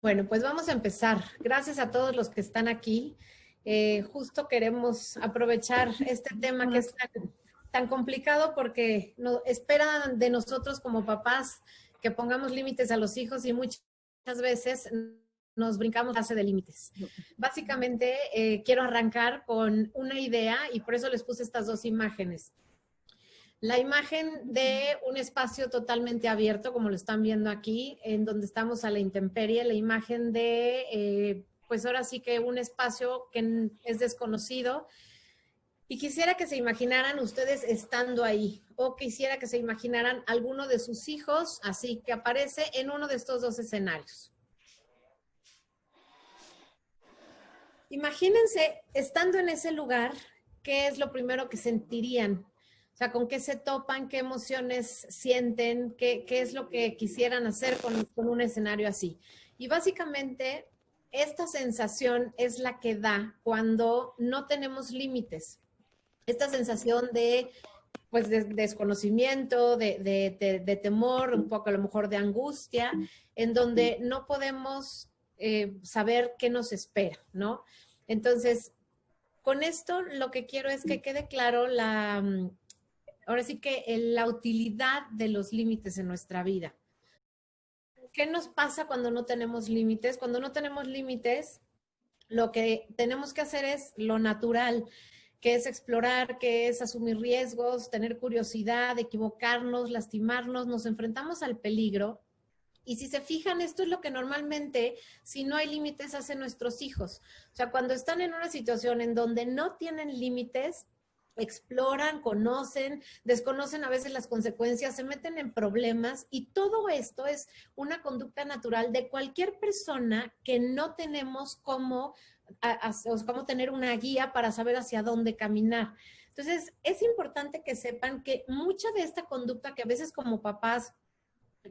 Bueno, pues vamos a empezar. Gracias a todos los que están aquí. Justo queremos aprovechar este tema que es tan complicado porque esperan de nosotros como papás que pongamos límites a los hijos y muchas veces nos brincamos la clase de límites. Básicamente, quiero arrancar con una idea y por eso les puse estas dos imágenes. La imagen de un espacio totalmente abierto, como lo están viendo aquí, en donde estamos a la intemperie, la imagen de, pues ahora sí que un espacio que es desconocido. Y quisiera que se imaginaran ustedes estando ahí, o quisiera que se imaginaran alguno de sus hijos, así que aparece en uno de estos dos escenarios. Imagínense estando en ese lugar, ¿qué es lo primero que sentirían? O sea, ¿con qué se topan? ¿Qué emociones sienten? ¿Qué es lo que quisieran hacer con un escenario así? Y básicamente, esta sensación es la que da cuando no tenemos límites. Esta sensación de, pues, de desconocimiento, de temor, un poco a lo mejor de angustia, en donde no podemos saber qué nos espera, ¿no? Entonces, con esto lo que quiero es que quede claro ahora sí que la utilidad de los límites en nuestra vida. ¿Qué nos pasa cuando no tenemos límites? Cuando no tenemos límites, lo que tenemos que hacer es lo natural, que es explorar, que es asumir riesgos, tener curiosidad, equivocarnos, lastimarnos, nos enfrentamos al peligro. Y si se fijan, esto es lo que normalmente, si no hay límites, hacen nuestros hijos. O sea, cuando están en una situación en donde no tienen límites, exploran, conocen, desconocen a veces las consecuencias, se meten en problemas y todo esto es una conducta natural de cualquier persona que no tenemos cómo tener una guía para saber hacia dónde caminar. Entonces, es importante que sepan que mucha de esta conducta que a veces como papás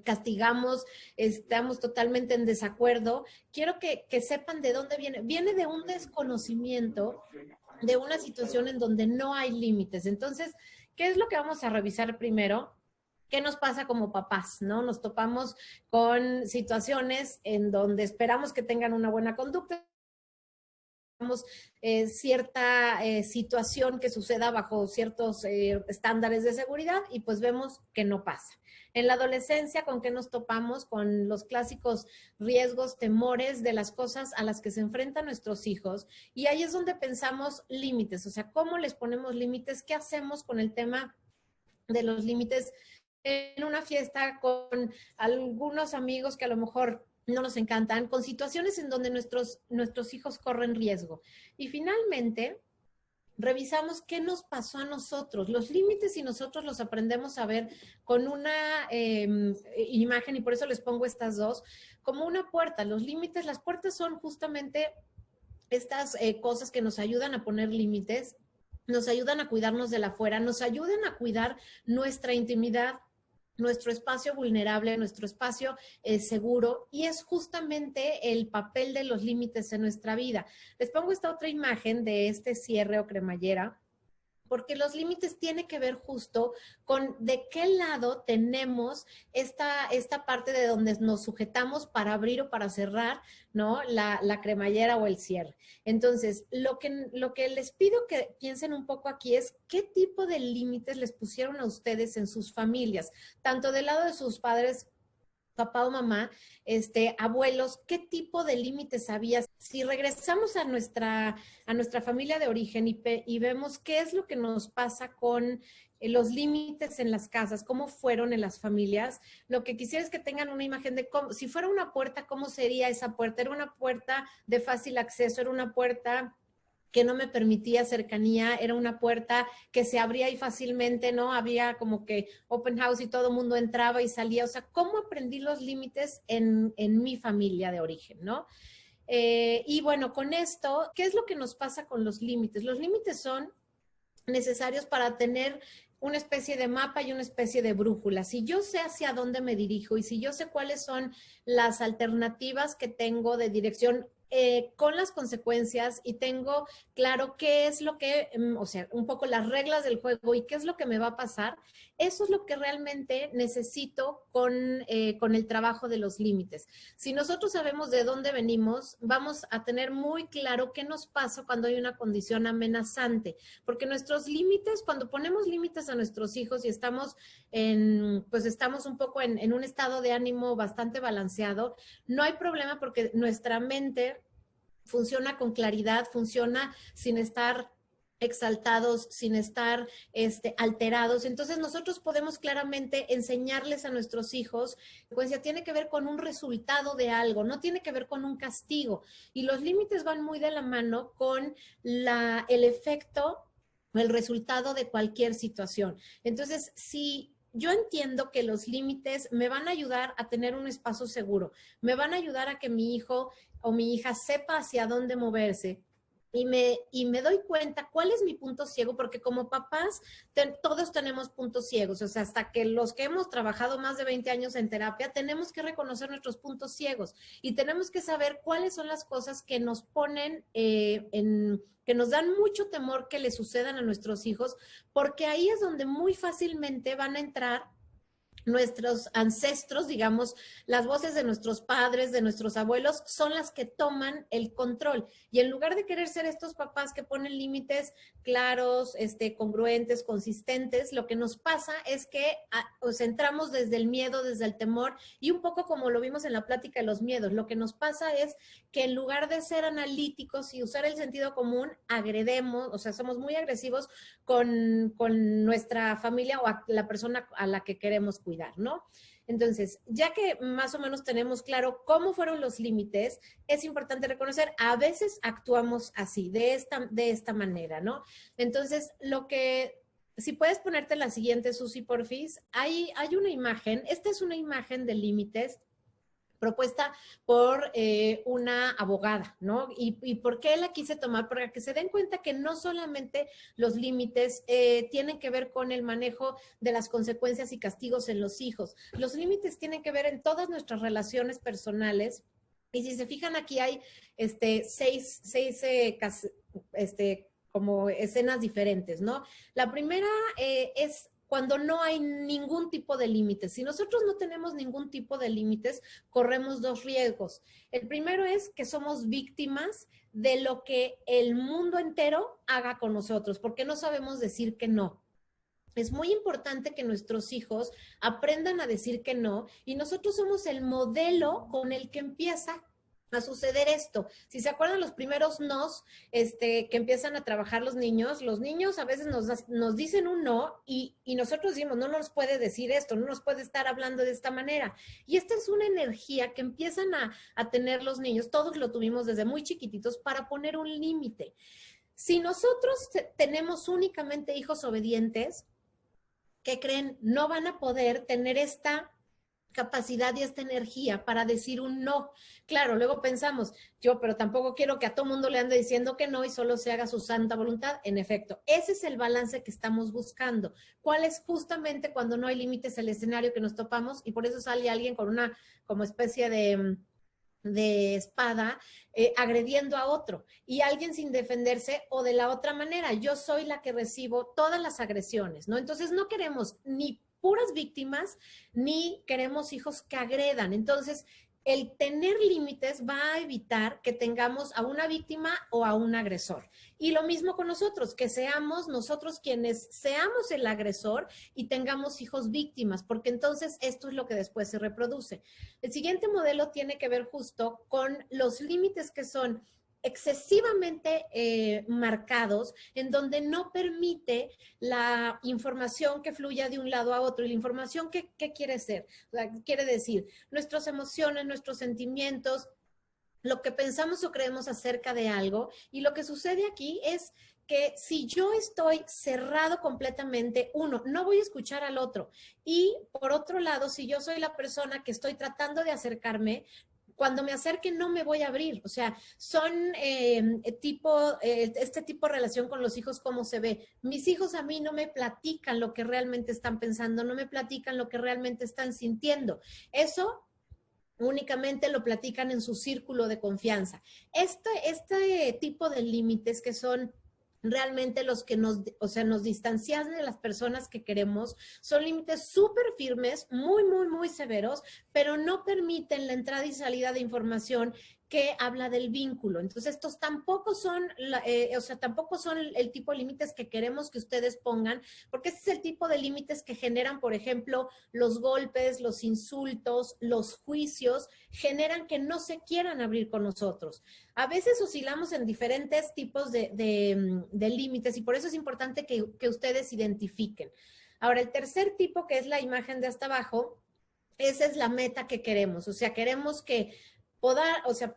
castigamos, estamos totalmente en desacuerdo, quiero que sepan de dónde viene. Viene de un desconocimiento, de una situación en donde no hay límites. Entonces, ¿qué es lo que vamos a revisar primero? ¿Qué nos pasa como papás, no? Nos topamos con situaciones en donde esperamos que tengan una buena conducta, cierta situación que suceda bajo ciertos estándares de seguridad y pues vemos que no pasa. En la adolescencia, ¿con qué nos topamos? Con los clásicos riesgos, temores de las cosas a las que se enfrentan nuestros hijos. Y ahí es donde pensamos límites, o sea, ¿cómo les ponemos límites? ¿Qué hacemos con el tema de los límites en una fiesta con algunos amigos que a lo mejor no nos encantan, con situaciones en donde nuestros hijos corren riesgo? Y finalmente, revisamos qué nos pasó a nosotros. Los límites y nosotros los aprendemos a ver con una imagen, y por eso les pongo estas dos, como una puerta. Los límites, las puertas son justamente estas cosas que nos ayudan a poner límites, nos ayudan a cuidarnos de la afuera, nos ayudan a cuidar nuestra intimidad, nuestro espacio vulnerable, nuestro espacio seguro, y es justamente el papel de los límites en nuestra vida. Les pongo esta otra imagen de este cierre o cremallera, porque los límites tienen que ver justo con de qué lado tenemos esta parte de donde nos sujetamos para abrir o para cerrar, ¿no? La cremallera o el cierre. Entonces, lo que les pido que piensen un poco aquí es qué tipo de límites les pusieron a ustedes en sus familias, tanto del lado de sus padres, papá o mamá, abuelos, ¿qué tipo de límites había? Si regresamos a nuestra familia de origen y vemos qué es lo que nos pasa con los límites en las casas, cómo fueron en las familias, lo que quisiera es que tengan una imagen de cómo, si fuera una puerta, ¿cómo sería esa puerta? ¿Era una puerta de fácil acceso? ¿Era una puerta que no me permitía cercanía? Era una puerta que se abría y fácilmente, ¿no? Había como que open house y todo el mundo entraba y salía. O sea, ¿cómo aprendí los límites en mi familia de origen, ¿no? Y bueno, con esto, ¿qué es lo que nos pasa con los límites? Los límites son necesarios para tener una especie de mapa y una especie de brújula. Si yo sé hacia dónde me dirijo y si yo sé cuáles son las alternativas que tengo de dirección con las consecuencias y tengo claro qué es lo que, o sea, un poco las reglas del juego y qué es lo que me va a pasar, eso es lo que realmente necesito con el trabajo de los límites. Si nosotros sabemos de dónde venimos, vamos a tener muy claro qué nos pasa cuando hay una condición amenazante, porque nuestros límites, cuando ponemos límites a nuestros hijos y estamos pues estamos un poco en un estado de ánimo bastante balanceado, no hay problema porque nuestra mente funciona con claridad, funciona sin estar exaltados, sin estar alterados. Entonces nosotros podemos claramente enseñarles a nuestros hijos, pues ya tiene que ver con un resultado de algo, no tiene que ver con un castigo. Y los límites van muy de la mano con el efecto, el resultado de cualquier situación. Entonces, si yo entiendo que los límites me van a ayudar a tener un espacio seguro, me van a ayudar a que mi hijo o mi hija sepa hacia dónde moverse, y me doy cuenta cuál es mi punto ciego, porque como papás todos tenemos puntos ciegos, o sea, hasta que los que hemos trabajado más de 20 años en terapia, tenemos que reconocer nuestros puntos ciegos y tenemos que saber cuáles son las cosas que nos ponen que nos dan mucho temor que le sucedan a nuestros hijos, porque ahí es donde muy fácilmente van a entrar nuestros ancestros, digamos, las voces de nuestros padres, de nuestros abuelos, son las que toman el control. Y en lugar de querer ser estos papás que ponen límites claros, congruentes, consistentes, lo que nos pasa es que pues, entramos desde el miedo, desde el temor, y un poco como lo vimos en la plática de los miedos, lo que nos pasa es que en lugar de ser analíticos y usar el sentido común, agredemos, o sea, somos muy agresivos con nuestra familia o a la persona a la que queremos cuidar, ¿no? Entonces, ya que más o menos tenemos claro cómo fueron los límites, es importante reconocer, a veces actuamos así, de esta manera, ¿no? Entonces, si puedes ponerte la siguiente, Susi, porfis, hay una imagen, esta es una imagen de límites propuesta por una abogada, ¿no? ¿Y por qué la quise tomar? Para que se den cuenta que no solamente los límites tienen que ver con el manejo de las consecuencias y castigos en los hijos. Los límites tienen que ver en todas nuestras relaciones personales. Y si se fijan, aquí hay seis como escenas diferentes, ¿no? La primera es cuando no hay ningún tipo de límites. Si nosotros no tenemos ningún tipo de límites, corremos dos riesgos. El primero es que somos víctimas de lo que el mundo entero haga con nosotros, porque no sabemos decir que no. Es muy importante que nuestros hijos aprendan a decir que no, y nosotros somos el modelo con el que empieza a suceder esto. Si se acuerdan los primeros nos que empiezan a trabajar los niños a veces nos dicen un no y nosotros decimos, no nos puede decir esto, no nos puede estar hablando de esta manera. Y esta es una energía que empiezan a tener los niños, todos lo tuvimos desde muy chiquititos, para poner un límite. Si nosotros tenemos únicamente hijos obedientes, ¿qué creen? No van a poder tener esta capacidad y esta energía para decir un no. Claro, luego pensamos, pero tampoco quiero que a todo mundo le ande diciendo que no y solo se haga su santa voluntad. En efecto, ese es el balance que estamos buscando. ¿Cuál es justamente cuando no hay límites el escenario que nos topamos? Y por eso sale alguien con una como especie de espada agrediendo a otro y alguien sin defenderse, o de la otra manera, yo soy la que recibo todas las agresiones, ¿no? Entonces no queremos ni puras víctimas, ni queremos hijos que agredan. Entonces, el tener límites va a evitar que tengamos a una víctima o a un agresor. Y lo mismo con nosotros, que seamos nosotros quienes seamos el agresor y tengamos hijos víctimas, porque entonces esto es lo que después se reproduce. El siguiente modelo tiene que ver justo con los límites que son excesivamente marcados, en donde no permite la información que fluya de un lado a otro. Y la información, ¿qué quiere ser? O sea, quiere decir, nuestras emociones, nuestros sentimientos, lo que pensamos o creemos acerca de algo. Y lo que sucede aquí es que si yo estoy cerrado completamente, uno, no voy a escuchar al otro. Y por otro lado, si yo soy la persona que estoy tratando de acercarme, cuando me acerque no me voy a abrir. O sea, son este tipo de relación con los hijos, ¿cómo se ve? Mis hijos a mí no me platican lo que realmente están pensando, no me platican lo que realmente están sintiendo. Eso únicamente lo platican en su círculo de confianza. Este tipo de límites que son realmente los que nos distancian de las personas que queremos, son límites súper firmes, muy, muy, muy severos, pero no permiten la entrada y salida de información que habla del vínculo. Entonces, estos tampoco son, tampoco son el tipo de límites que queremos que ustedes pongan, porque este es el tipo de límites que generan, por ejemplo, los golpes, los insultos, los juicios, generan que no se quieran abrir con nosotros. A veces oscilamos en diferentes tipos de límites y por eso es importante que ustedes identifiquen. Ahora, el tercer tipo, que es la imagen de hasta abajo, esa es la meta que queremos. O sea, queremos que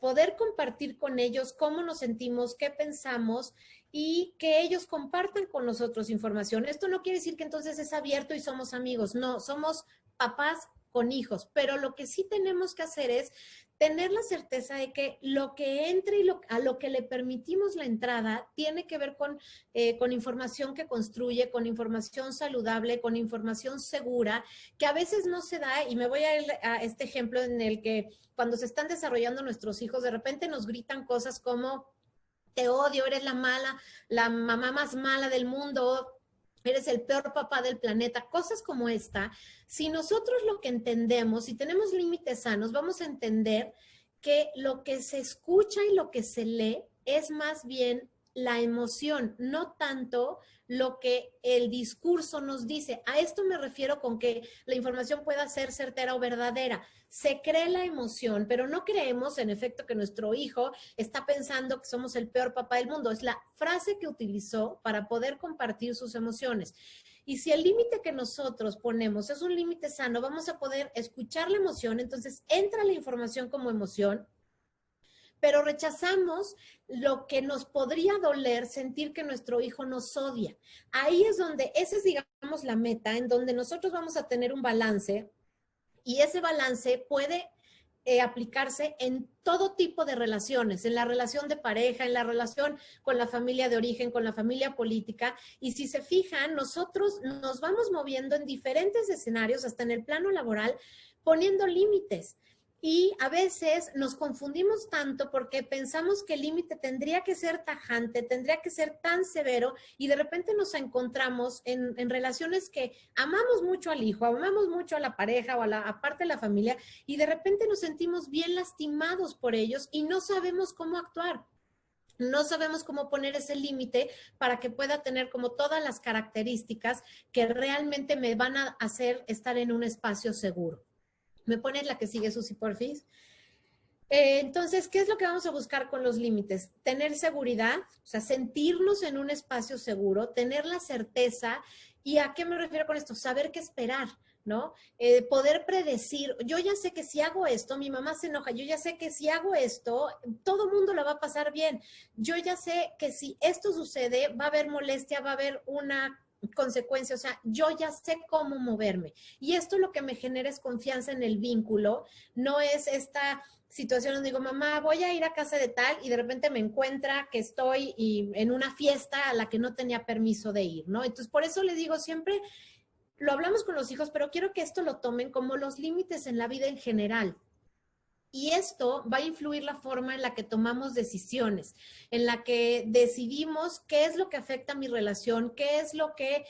poder compartir con ellos cómo nos sentimos, qué pensamos y que ellos compartan con nosotros información. Esto no quiere decir que entonces es abierto y somos amigos. No, somos papás con hijos, pero lo que sí tenemos que hacer es tener la certeza de que lo que entre y a lo que le permitimos la entrada tiene que ver con información que construye, con información saludable, con información segura, que a veces no se da, y me voy a ir a este ejemplo en el que cuando se están desarrollando nuestros hijos, de repente nos gritan cosas como, te odio, eres la mala, la mamá más mala del mundo, eres el peor papá del planeta, cosas como esta. Si nosotros lo que entendemos, si tenemos límites sanos, vamos a entender que lo que se escucha y lo que se lee es más bien la emoción, no tanto lo que el discurso nos dice. A esto me refiero con que la información pueda ser certera o verdadera. Se cree la emoción, pero no creemos, en efecto, que nuestro hijo está pensando que somos el peor papá del mundo. Es la frase que utilizó para poder compartir sus emociones. Y si el límite que nosotros ponemos es un límite sano, vamos a poder escuchar la emoción, entonces entra la información como emoción, pero rechazamos lo que nos podría doler sentir que nuestro hijo nos odia. Ahí es donde, esa es, digamos, la meta, en donde nosotros vamos a tener un balance, y ese balance puede aplicarse en todo tipo de relaciones, en la relación de pareja, en la relación con la familia de origen, con la familia política. Y si se fijan, nosotros nos vamos moviendo en diferentes escenarios, hasta en el plano laboral, poniendo límites. Y a veces nos confundimos tanto porque pensamos que el límite tendría que ser tajante, tendría que ser tan severo, y de repente nos encontramos en relaciones que amamos mucho al hijo, amamos mucho a la pareja o a parte de la familia, y de repente nos sentimos bien lastimados por ellos y no sabemos cómo actuar. No sabemos cómo poner ese límite para que pueda tener como todas las características que realmente me van a hacer estar en un espacio seguro. ¿Me pones la que sigue, Susi, porfis? Entonces, ¿qué es lo que vamos a buscar con los límites? Tener seguridad, o sea, sentirnos en un espacio seguro, tener la certeza. ¿Y a qué me refiero con esto? Saber qué esperar, ¿no? Poder predecir. Yo ya sé que si hago esto, mi mamá se enoja. Yo ya sé que si hago esto, todo mundo la va a pasar bien. Yo ya sé que si esto sucede, va a haber molestia, va a haber una consecuencia, o sea, yo ya sé cómo moverme. Y esto lo que me genera es confianza en el vínculo, no es esta situación donde digo, mamá, voy a ir a casa de tal, y de repente me encuentra que estoy en una fiesta a la que no tenía permiso de ir, ¿no? Entonces, por eso les digo siempre, lo hablamos con los hijos, pero quiero que esto lo tomen como los límites en la vida en general. Y esto va a influir la forma en la que tomamos decisiones, en la que decidimos qué es lo que afecta a mi relación, qué es lo que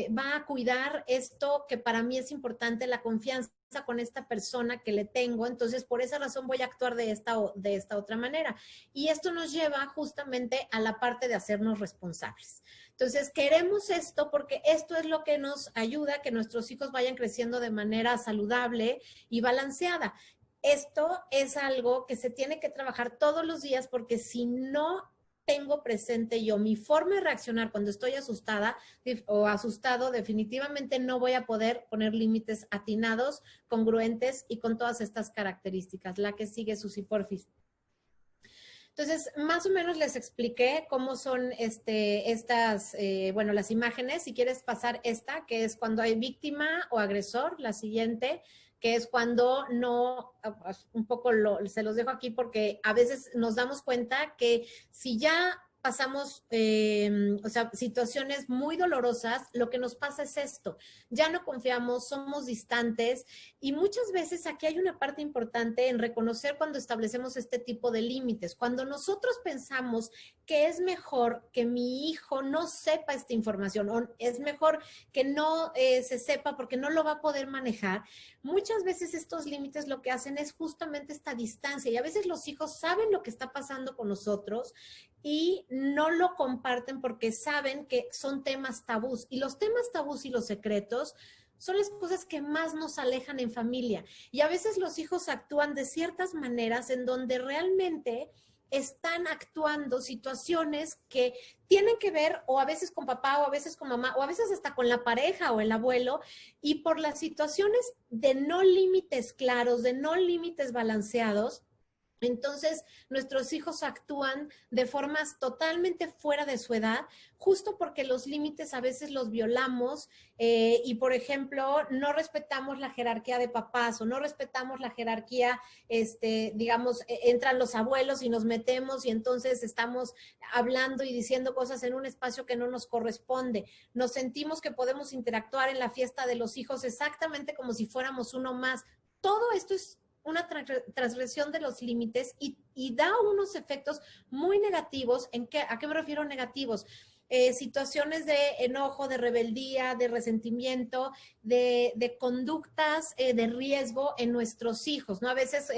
va a cuidar esto que para mí es importante, la confianza con esta persona que le tengo. Entonces, por esa razón voy a actuar de esta otra manera. Y esto nos lleva justamente a la parte de hacernos responsables. Entonces, queremos esto porque esto es lo que nos ayuda a que nuestros hijos vayan creciendo de manera saludable y balanceada. Esto es algo que se tiene que trabajar todos los días, porque si no tengo presente yo mi forma de reaccionar cuando estoy asustada o asustado, definitivamente no voy a poder poner límites atinados, congruentes y con todas estas características. La que sigue, Susi, porfis. Entonces, más o menos les expliqué cómo son las imágenes. Si quieres pasar esta, que es cuando hay víctima o agresor, la siguiente, que es cuando no, un poco se los dejo aquí porque a veces nos damos cuenta que si ya pasamos, o sea, situaciones muy dolorosas, lo que nos pasa es esto, ya no confiamos, somos distantes y muchas veces aquí hay una parte importante en reconocer cuando establecemos este tipo de límites. Cuando nosotros pensamos que es mejor que mi hijo no sepa esta información o es mejor que no se sepa porque no lo va a poder manejar, muchas veces estos límites lo que hacen es justamente esta distancia y a veces los hijos saben lo que está pasando con nosotros y no lo comparten porque saben que son temas tabús. Y los temas tabús y los secretos son las cosas que más nos alejan en familia. Y a veces los hijos actúan de ciertas maneras en donde realmente están actuando situaciones que tienen que ver o a veces con papá o a veces con mamá o a veces hasta con la pareja o el abuelo y por las situaciones de no límites claros, de no límites balanceados, entonces, nuestros hijos actúan de formas totalmente fuera de su edad, justo porque los límites a veces los violamos y, por ejemplo, no respetamos la jerarquía de papás o no respetamos la jerarquía, digamos, entran los abuelos y nos metemos y entonces estamos hablando y diciendo cosas en un espacio que no nos corresponde. Nos sentimos que podemos interactuar en la fiesta de los hijos exactamente como si fuéramos uno más. Todo esto es una transgresión de los límites y da unos efectos muy negativos. ¿A qué me refiero negativos? Situaciones de enojo, de rebeldía, de resentimiento, de conductas de riesgo en nuestros hijos, ¿no? A veces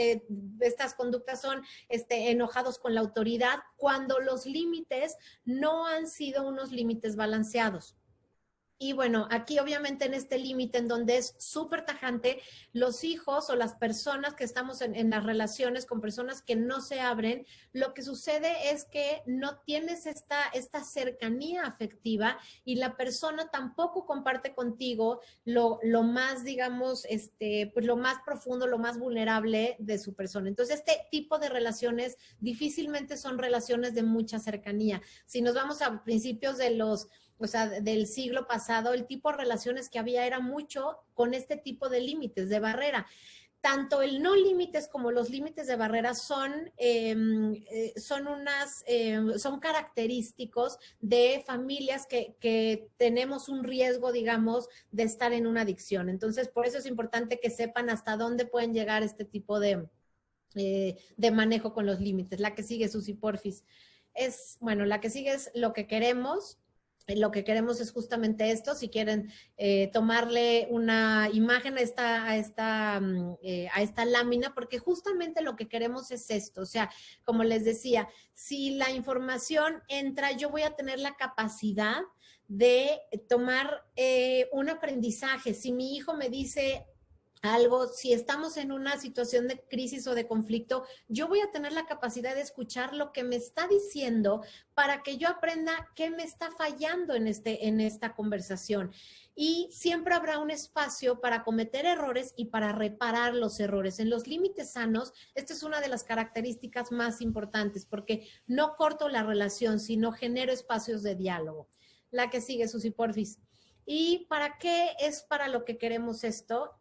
estas conductas son enojados con la autoridad cuando los límites no han sido unos límites balanceados. Y bueno, aquí obviamente en este límite en donde es súper tajante, los hijos o las personas que estamos en las relaciones con personas que no se abren, lo que sucede es que no tienes esta cercanía afectiva y la persona tampoco comparte contigo lo más, digamos, pues lo más profundo, lo más vulnerable de su persona. Entonces, este tipo de relaciones difícilmente son relaciones de mucha cercanía. Si nos vamos a principios o sea, del siglo pasado, el tipo de relaciones que había era mucho con este tipo de límites, de barrera. Tanto el no límites como los límites de barrera son característicos de familias que tenemos un riesgo, digamos, de estar en una adicción. Entonces, por eso es importante que sepan hasta dónde pueden llegar este tipo de manejo con los límites. La que sigue, Susi, porfis. Bueno, la que sigue es lo que queremos. Lo que queremos es justamente esto. Si quieren tomarle una imagen a esta lámina, porque justamente lo que queremos es esto. O sea, como les decía, si la información entra, yo voy a tener la capacidad de tomar un aprendizaje. Si mi hijo me dice algo, si estamos en una situación de crisis o de conflicto, yo voy a tener la capacidad de escuchar lo que me está diciendo para que yo aprenda qué me está fallando en esta conversación. Y siempre habrá un espacio para cometer errores y para reparar los errores. En los límites sanos, esta es una de las características más importantes porque no corto la relación, sino genero espacios de diálogo. La que sigue, Susi, porfis. ¿Y para qué es para lo que queremos esto?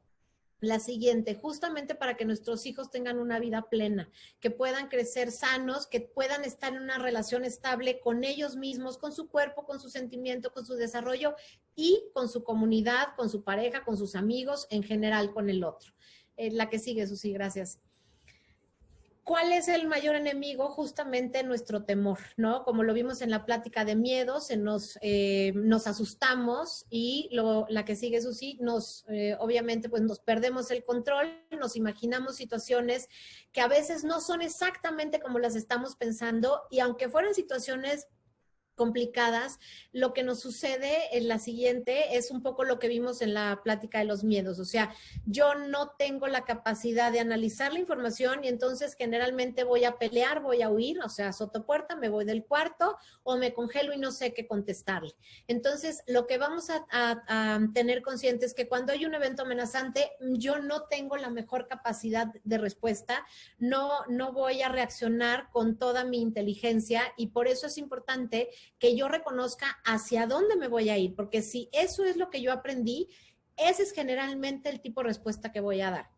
La siguiente, justamente para que nuestros hijos tengan una vida plena, que puedan crecer sanos, que puedan estar en una relación estable con ellos mismos, con su cuerpo, con su sentimiento, con su desarrollo y con su comunidad, con su pareja, con sus amigos, en general con el otro. La que sigue, Susi, gracias. ¿Cuál es el mayor enemigo? Justamente nuestro temor, ¿no? Como lo vimos en la plática de miedo, nos asustamos y la que sigue, Susi, obviamente pues nos perdemos el control, nos imaginamos situaciones que a veces no son exactamente como las estamos pensando y aunque fueran situaciones complicadas, lo que nos sucede en la siguiente es un poco lo que vimos en la plática de los miedos. O sea, yo no tengo la capacidad de analizar la información y entonces generalmente voy a pelear, voy a huir, o sea, sotopuerta, me voy del cuarto o me congelo y no sé qué contestarle. Entonces, lo que vamos a tener consciente es que cuando hay un evento amenazante, yo no tengo la mejor capacidad de respuesta, no voy a reaccionar con toda mi inteligencia y por eso es importante que yo reconozca hacia dónde me voy a ir, porque si eso es lo que yo aprendí, ese es generalmente el tipo de respuesta que voy a dar.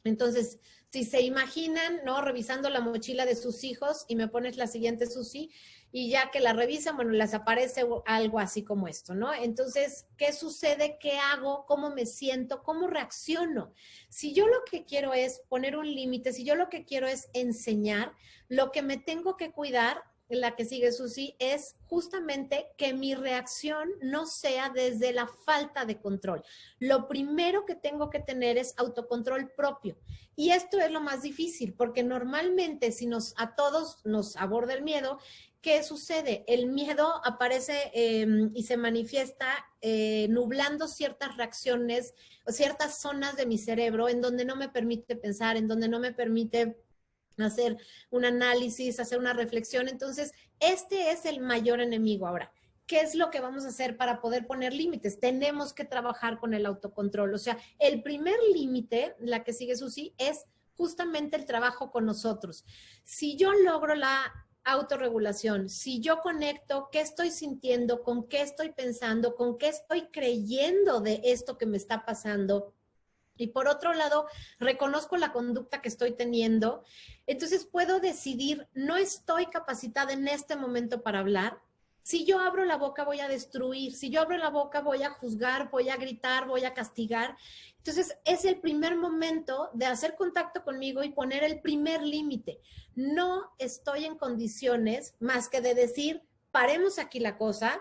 Entonces, Si se imaginan, ¿no? Revisando la mochila de sus hijos y me pones la siguiente, Susi, y ya que la revisan, bueno, les aparece algo así como esto, ¿no? Entonces, ¿qué sucede? ¿Qué hago? ¿Cómo me siento? ¿Cómo reacciono? Si yo lo que quiero es poner un límite, si yo lo que quiero es enseñar, lo que me tengo que cuidar, la que sigue, Susi, es justamente que mi reacción no sea desde la falta de control. Lo primero que tengo que tener es autocontrol propio. Y esto es lo más difícil, porque normalmente si a todos nos aborda el miedo, ¿qué sucede? El miedo aparece y se manifiesta nublando ciertas reacciones o ciertas zonas de mi cerebro en donde no me permite pensar, en donde no me permite hacer un análisis, hacer una reflexión. Entonces, este es el mayor enemigo ahora. ¿Qué es lo que vamos a hacer para poder poner límites? Tenemos que trabajar con el autocontrol. O sea, el primer límite, la que sigue, Susi, es justamente el trabajo con nosotros. Si yo logro la autorregulación, si yo conecto qué estoy sintiendo, con qué estoy pensando, con qué estoy creyendo de esto que me está pasando, y por otro lado, reconozco la conducta que estoy teniendo, entonces puedo decidir, no estoy capacitada en este momento para hablar. Si yo abro la boca voy a destruir, si yo abro la boca voy a juzgar, voy a gritar, voy a castigar. Entonces es el primer momento de hacer contacto conmigo y poner el primer límite. No estoy en condiciones más que de decir, paremos aquí la cosa,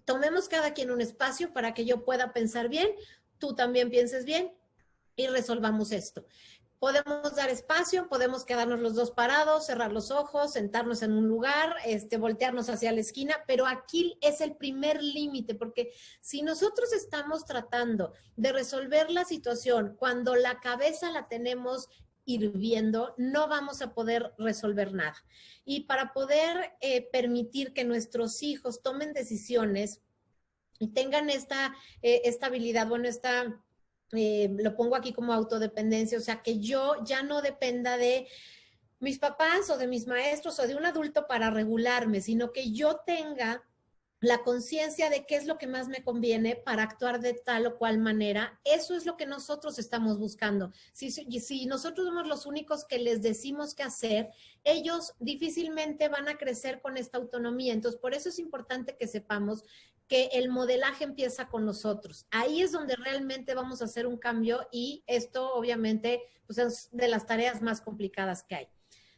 tomemos cada quien un espacio para que yo pueda pensar bien, tú también pienses bien y resolvamos esto. Podemos dar espacio, podemos quedarnos los dos parados, cerrar los ojos, sentarnos en un lugar, voltearnos hacia la esquina, pero aquí es el primer límite, porque si nosotros estamos tratando de resolver la situación cuando la cabeza la tenemos hirviendo, no vamos a poder resolver nada. Y para poder permitir que nuestros hijos tomen decisiones y tengan esta habilidad, bueno, lo pongo aquí como autodependencia, o sea, que yo ya no dependa de mis papás o de mis maestros o de un adulto para regularme, sino que yo tenga la conciencia de qué es lo que más me conviene para actuar de tal o cual manera. Eso es lo que nosotros estamos buscando. Si nosotros somos los únicos que les decimos qué hacer, ellos difícilmente van a crecer con esta autonomía. Entonces, por eso es importante que sepamos que el modelaje empieza con nosotros. Ahí es donde realmente vamos a hacer un cambio y esto obviamente pues, es de las tareas más complicadas que hay.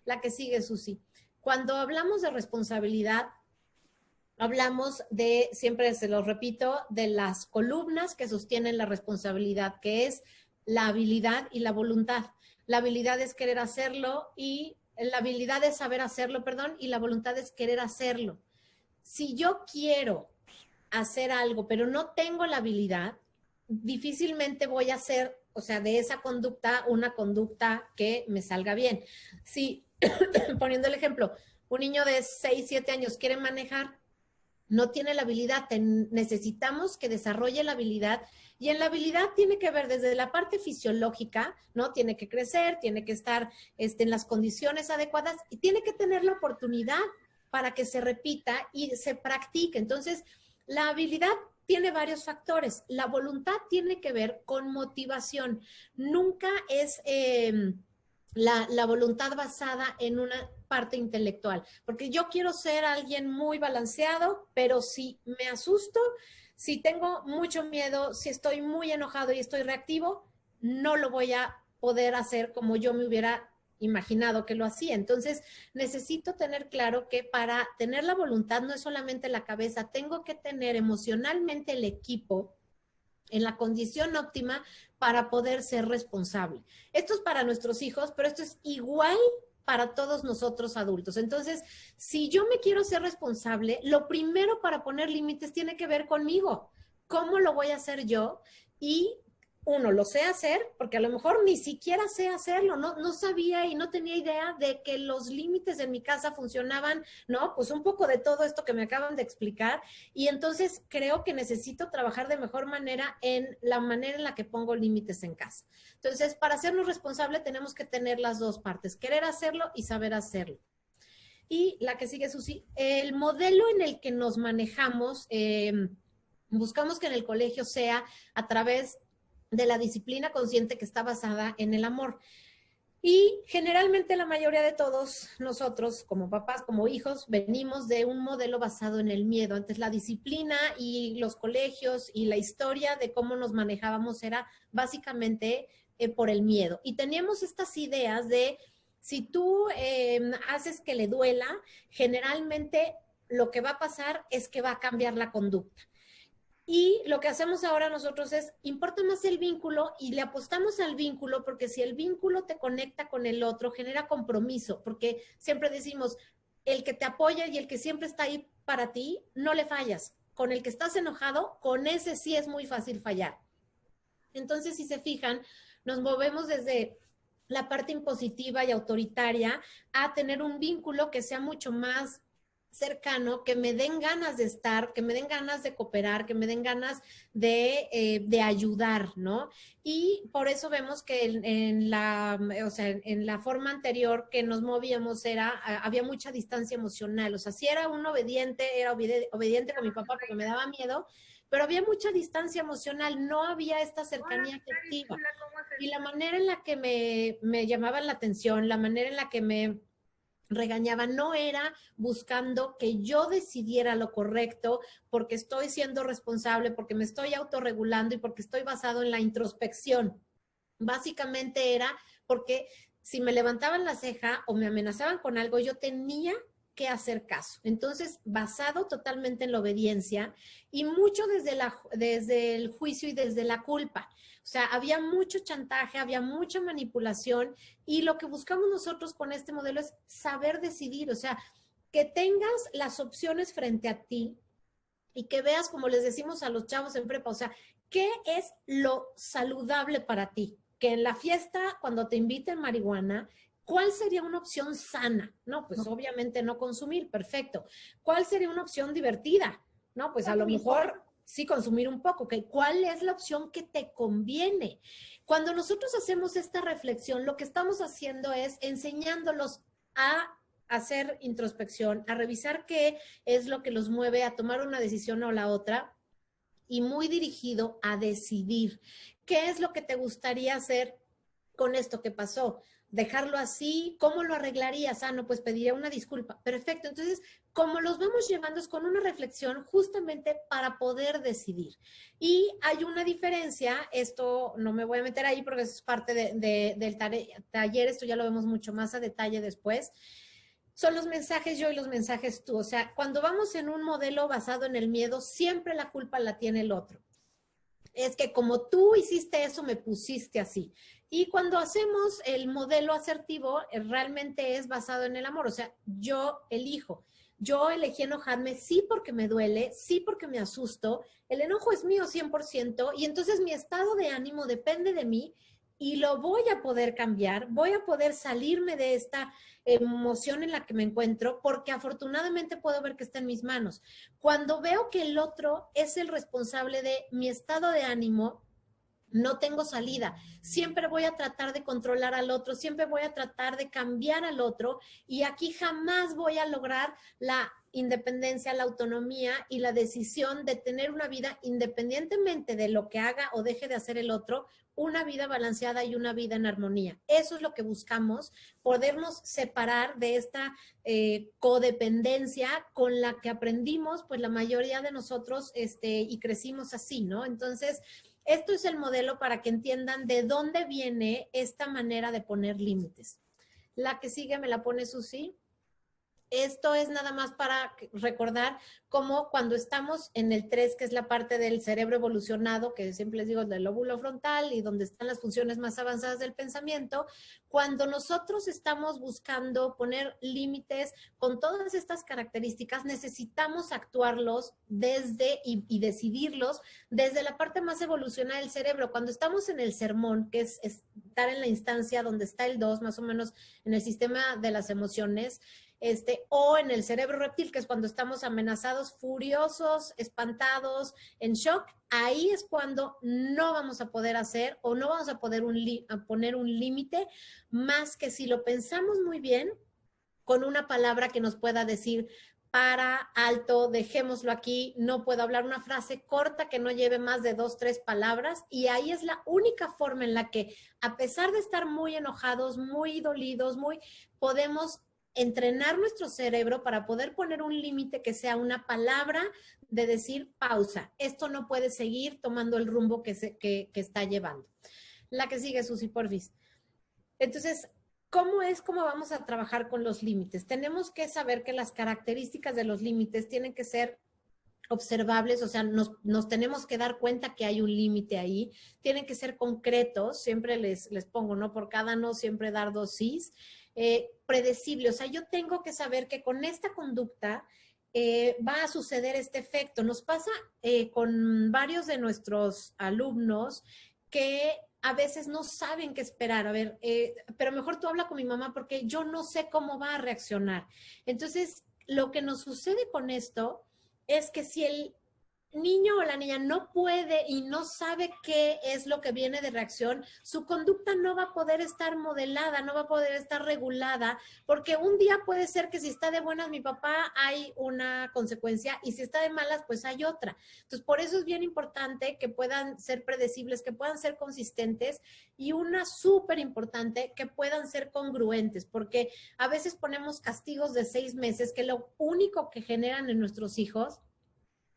La que sigue, Susi. Cuando hablamos de responsabilidad, hablamos de, siempre se lo repito, de las columnas que sostienen la responsabilidad, que es la habilidad y la voluntad. La habilidad es querer hacerlo y la habilidad es saber hacerlo, perdón, y la voluntad es querer hacerlo. Si yo quiero hacer algo, pero no tengo la habilidad, difícilmente voy a hacer, o sea, de esa conducta, una conducta que me salga bien. Si, poniendo el ejemplo, un niño de 6, 7 años quiere manejar, no tiene la habilidad, necesitamos que desarrolle la habilidad y en la habilidad tiene que ver desde la parte fisiológica, ¿no? Tiene que crecer, tiene que estar en las condiciones adecuadas y tiene que tener la oportunidad para que se repita y se practique. Entonces, la habilidad tiene varios factores. La voluntad tiene que ver con motivación. Nunca es la voluntad basada en una parte intelectual, porque yo quiero ser alguien muy balanceado, pero si me asusto, si tengo mucho miedo, si estoy muy enojado y estoy reactivo, no lo voy a poder hacer como yo me hubiera imaginado que lo hacía. Entonces, necesito tener claro que para tener la voluntad no es solamente la cabeza, tengo que tener emocionalmente el equipo en la condición óptima para poder ser responsable. Esto es para nuestros hijos, pero esto es igual para todos nosotros adultos. Entonces, si yo me quiero ser responsable, lo primero para poner límites tiene que ver conmigo. ¿Cómo lo voy a hacer yo? Y uno, lo sé hacer, porque a lo mejor ni siquiera sé hacerlo, no sabía y no tenía idea de que los límites en mi casa funcionaban, ¿no? Pues un poco de todo esto que me acaban de explicar y entonces creo que necesito trabajar de mejor manera en la manera en la que pongo límites en casa. Entonces, para hacernos responsables tenemos que tener las dos partes, querer hacerlo y saber hacerlo. Y la que sigue, Susi, el modelo en el que nos manejamos, buscamos que en el colegio sea a través de la disciplina consciente que está basada en el amor. Y generalmente la mayoría de todos nosotros, como papás, como hijos, venimos de un modelo basado en el miedo. Antes la disciplina y los colegios y la historia de cómo nos manejábamos era básicamente por el miedo. Y teníamos estas ideas de si tú haces que le duela, generalmente lo que va a pasar es que va a cambiar la conducta. Y lo que hacemos ahora nosotros es, importa más el vínculo y le apostamos al vínculo porque si el vínculo te conecta con el otro, genera compromiso, porque siempre decimos, el que te apoya y el que siempre está ahí para ti, no le fallas. Con el que estás enojado, con ese sí es muy fácil fallar. Entonces, si se fijan, nos movemos desde la parte impositiva y autoritaria a tener un vínculo que sea mucho más cercano, que me den ganas de estar, que me den ganas de cooperar, que me den ganas de ayudar, ¿no? Y por eso vemos que o sea, en la forma anterior que nos movíamos había mucha distancia emocional, o sea, si era un obediente, era obediente con mi papá porque me daba miedo, pero había mucha distancia emocional, no había esta cercanía afectiva. Y la manera en la que me llamaban la atención, la manera en la que me regañaba, no era buscando que yo decidiera lo correcto, porque estoy siendo responsable, porque me estoy autorregulando y porque estoy basado en la introspección. Básicamente era porque si me levantaban la ceja o me amenazaban con algo, yo tenía que hacer caso. Entonces, basado totalmente en la obediencia y mucho desde el juicio y desde la culpa. O sea, había mucho chantaje, había mucha manipulación y lo que buscamos nosotros con este modelo es saber decidir, o sea, que tengas las opciones frente a ti y que veas, como les decimos a los chavos en prepa, o sea, ¿qué es lo saludable para ti? Que en la fiesta, cuando te inviten marihuana, ¿cuál sería una opción sana? No, pues obviamente no consumir, perfecto. ¿Cuál sería una opción divertida? No, pues a lo mejor sí consumir un poco, ¿okay? ¿Cuál es la opción que te conviene? Cuando nosotros hacemos esta reflexión, lo que estamos haciendo es enseñándolos a hacer introspección, a revisar qué es lo que los mueve a tomar una decisión o la otra y muy dirigido a decidir qué es lo que te gustaría hacer con esto que pasó. Dejarlo así, ¿cómo lo arreglarías? Ah, no, pues pediría una disculpa. Perfecto. Entonces, como los vamos llevando es con una reflexión justamente para poder decidir. Y hay una diferencia, esto no me voy a meter ahí porque es parte del taller, esto ya lo vemos mucho más a detalle después, son los mensajes yo y los mensajes tú. O sea, cuando vamos en un modelo basado en el miedo, siempre la culpa la tiene el otro. Es que como tú hiciste eso, me pusiste así. Y cuando hacemos el modelo asertivo, realmente es basado en el amor. O sea, yo elijo. Yo elegí enojarme, sí porque me duele, sí porque me asusto. El enojo es mío 100% y entonces mi estado de ánimo depende de mí y lo voy a poder cambiar, voy a poder salirme de esta emoción en la que me encuentro porque afortunadamente puedo ver que está en mis manos. Cuando veo que el otro es el responsable de mi estado de ánimo, no tengo salida. Siempre voy a tratar de controlar al otro, siempre voy a tratar de cambiar al otro y aquí jamás voy a lograr la independencia, la autonomía y la decisión de tener una vida independientemente de lo que haga o deje de hacer el otro, una vida balanceada y una vida en armonía. Eso es lo que buscamos, podernos separar de esta codependencia con la que aprendimos, pues la mayoría de nosotros y crecimos así, ¿no? Entonces, esto es el modelo para que entiendan de dónde viene esta manera de poner límites. La que sigue me la pone Susi. Esto es nada más para recordar cómo cuando estamos en el 3, que es la parte del cerebro evolucionado, que siempre les digo del lóbulo frontal y donde están las funciones más avanzadas del pensamiento, cuando nosotros estamos buscando poner límites con todas estas características, necesitamos actuarlos desde y decidirlos desde la parte más evolucionada del cerebro. Cuando estamos en el sermón, que es estar en la instancia donde está el 2, más o menos en el sistema de las emociones, o en el cerebro reptil, que es cuando estamos amenazados, furiosos, espantados, en shock, ahí es cuando no vamos a poder hacer o no vamos a poder poner un límite, más que si lo pensamos muy bien, con una palabra que nos pueda decir, para, alto, dejémoslo aquí, no puedo hablar, una frase corta que no lleve más de 2, 3 palabras, y ahí es la única forma en la que, a pesar de estar muy enojados, muy dolidos, podemos entrenar nuestro cerebro para poder poner un límite que sea una palabra de decir pausa. Esto no puede seguir tomando el rumbo que está llevando. La que sigue, Susi, porfis. Entonces, ¿cómo vamos a trabajar con los límites? Tenemos que saber que las características de los límites tienen que ser observables, o sea, nos tenemos que dar cuenta que hay un límite ahí, tienen que ser concretos, siempre les pongo, ¿no? Por cada no, siempre dar dosis, predecible, o sea, yo tengo que saber que con esta conducta va a suceder este efecto. Nos pasa con varios de nuestros alumnos que a veces no saben qué esperar. A ver, pero mejor tú habla con mi mamá porque yo no sé cómo va a reaccionar. Entonces, lo que nos sucede con esto es que si el niño o la niña no puede y no sabe qué es lo que viene de reacción, su conducta no va a poder estar modelada, no va a poder estar regulada, porque un día puede ser que si está de buenas mi papá hay una consecuencia y si está de malas pues hay otra. Entonces por eso es bien importante que puedan ser predecibles, que puedan ser consistentes y una súper importante que puedan ser congruentes, porque a veces ponemos castigos de 6 meses que lo único que generan en nuestros hijos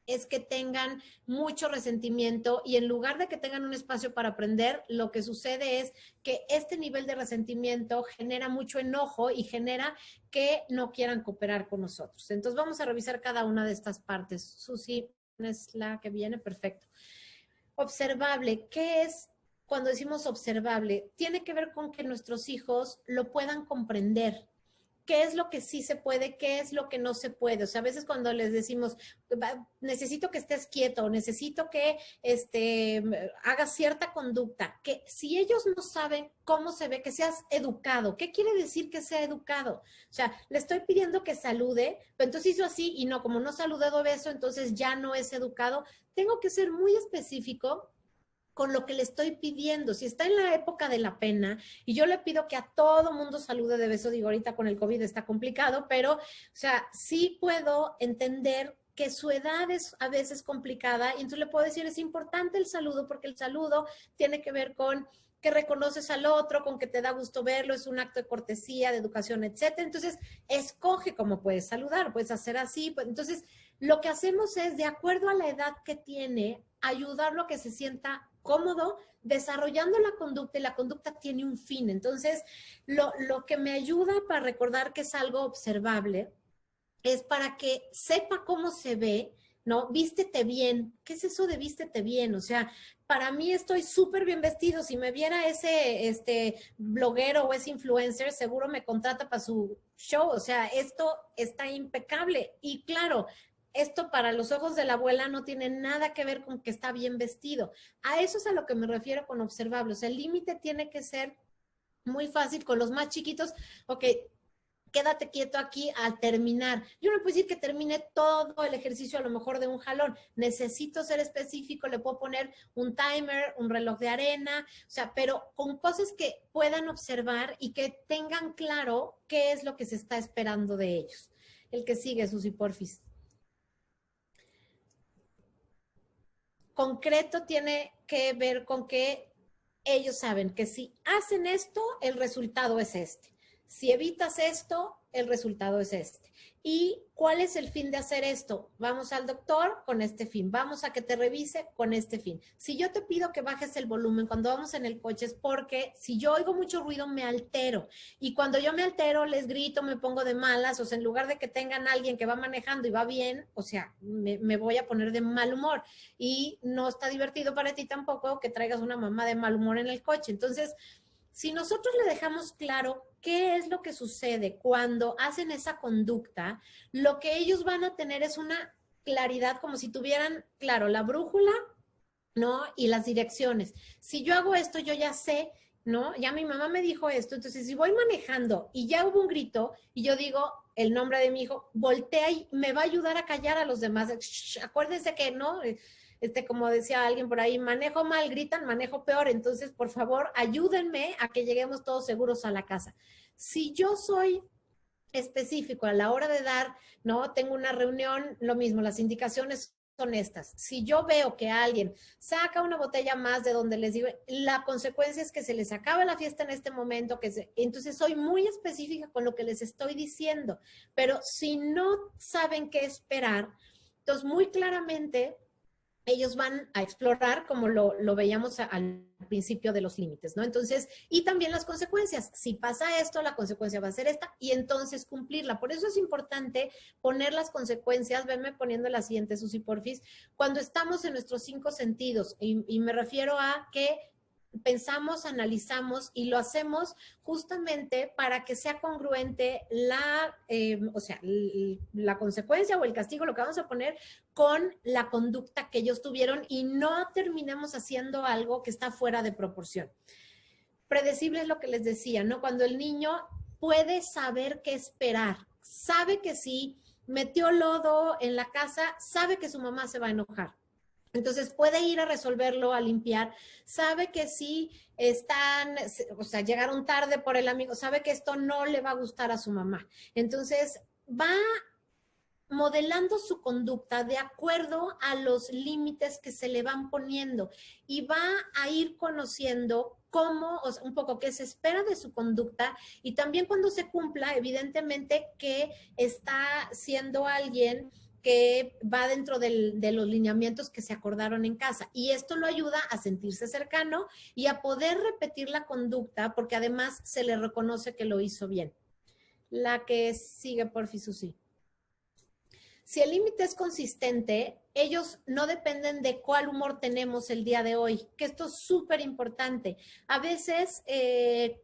es que tengan mucho resentimiento y en lugar de que tengan un espacio para aprender, lo que sucede es que este nivel de resentimiento genera mucho enojo y genera que no quieran cooperar con nosotros. Entonces vamos a revisar cada una de estas partes. Susi, es la que viene, perfecto. Observable, ¿qué es cuando decimos observable? Tiene que ver con que nuestros hijos lo puedan comprender. ¿Qué es lo que sí se puede? ¿Qué es lo que no se puede? O sea, a veces cuando les decimos, necesito que estés quieto, necesito que hagas cierta conducta, que si ellos no saben cómo se ve, que seas educado. ¿Qué quiere decir que sea educado? O sea, le estoy pidiendo que salude, pero entonces hizo así y no, como no saludé de beso, entonces ya no es educado. Tengo que ser muy específico con lo que le estoy pidiendo. Si está en la época de la pena y yo le pido que a todo mundo salude de beso, digo, ahorita con el COVID está complicado, pero, o sea, sí puedo entender que su edad es a veces complicada y entonces le puedo decir, es importante el saludo porque el saludo tiene que ver con que reconoces al otro, con que te da gusto verlo, es un acto de cortesía, de educación, etcétera. Entonces, escoge cómo puedes saludar, puedes hacer así. Pues, entonces, lo que hacemos es, de acuerdo a la edad que tiene, ayudarlo a que se sienta cómodo, desarrollando la conducta y la conducta tiene un fin. Entonces, lo que me ayuda para recordar que es algo observable es para que sepa cómo se ve, ¿no? Vístete bien. ¿Qué es eso de vístete bien? O sea, para mí estoy súper bien vestido. Si me viera ese bloguero o ese influencer, seguro me contrata para su show. O sea, esto está impecable. Y claro, esto para los ojos de la abuela no tiene nada que ver con que está bien vestido. A eso es a lo que me refiero con observable. O sea, el límite tiene que ser muy fácil con los más chiquitos. Ok, quédate quieto aquí al terminar. Yo no puedo decir que termine todo el ejercicio a lo mejor de un jalón. Necesito ser específico, le puedo poner un timer, un reloj de arena, o sea, pero con cosas que puedan observar y que tengan claro qué es lo que se está esperando de ellos. El que sigue, Susi, porfis. Concreto tiene que ver con que ellos saben que si hacen esto, el resultado es este. Si evitas esto, el resultado es este. ¿Y cuál es el fin de hacer esto? Vamos al doctor con este fin, vamos a que te revise con este fin. Si yo te pido que bajes el volumen cuando vamos en el coche es porque si yo oigo mucho ruido me altero y cuando yo me altero les grito, me pongo de malas, o sea, en lugar de que tengan a alguien que va manejando y va bien, o sea, me voy a poner de mal humor y no está divertido para ti tampoco que traigas una mamá de mal humor en el coche. Entonces, si nosotros le dejamos claro qué es lo que sucede cuando hacen esa conducta, lo que ellos van a tener es una claridad como si tuvieran, claro, la brújula, ¿no? Y las direcciones. Si yo hago esto, yo ya sé, ¿no? Ya mi mamá me dijo esto, entonces si voy manejando y ya hubo un grito y yo digo el nombre de mi hijo, voltea y me va a ayudar a callar a los demás. Acuérdense que, ¿no? Como decía alguien por ahí, manejo mal, gritan, manejo peor. Entonces, por favor, ayúdenme a que lleguemos todos seguros a la casa. Si yo soy específico a la hora de dar, ¿no? Tengo una reunión, lo mismo, las indicaciones son estas. Si yo veo que alguien saca una botella más de donde les digo, la consecuencia es que se les acaba la fiesta en este momento, entonces soy muy específica con lo que les estoy diciendo, pero si no saben qué esperar, entonces muy claramente ellos van a explorar como lo veíamos al principio de los límites, ¿no? Entonces, y también las consecuencias. Si pasa esto, la consecuencia va a ser esta y entonces cumplirla. Por eso es importante poner las consecuencias, venme poniendo la siguiente, Susi, porfis, cuando estamos en nuestros 5 sentidos, y me refiero a que pensamos, analizamos y lo hacemos justamente para que sea congruente o sea, la consecuencia o el castigo, lo que vamos a poner, con la conducta que ellos tuvieron y no terminemos haciendo algo que está fuera de proporción. Predecible es lo que les decía, ¿no? Cuando el niño puede saber qué esperar, sabe que si metió lodo en la casa, sabe que su mamá se va a enojar. Entonces puede ir a resolverlo, a limpiar, sabe que si están, o sea, llegaron tarde por el amigo, sabe que esto no le va a gustar a su mamá. Entonces va modelando su conducta de acuerdo a los límites que se le van poniendo y va a ir conociendo cómo, o sea, un poco qué se espera de su conducta y también cuando se cumpla, evidentemente que está siendo alguien que va dentro de los lineamientos que se acordaron en casa. Y esto lo ayuda a sentirse cercano y a poder repetir la conducta porque además se le reconoce que lo hizo bien. La que sigue, porfi, Susi. Si el límite es consistente, ellos no dependen de cuál humor tenemos el día de hoy, que esto es súper importante. A veces,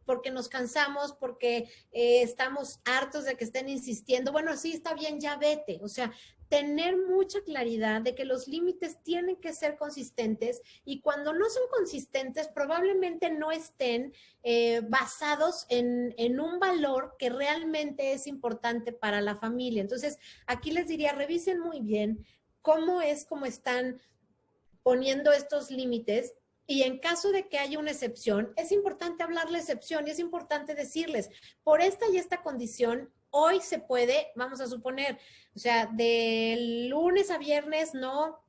porque nos cansamos, porque estamos hartos de que estén insistiendo, bueno, sí, está bien, ya vete. O sea, tener mucha claridad de que los límites tienen que ser consistentes y cuando no son consistentes probablemente no estén basados en un valor que realmente es importante para la familia. Entonces, aquí les diría, revisen muy bien cómo están poniendo estos límites y en caso de que haya una excepción, es importante hablar la excepción y es importante decirles, por esta y esta condición, hoy se puede, vamos a suponer, o sea, de lunes a viernes no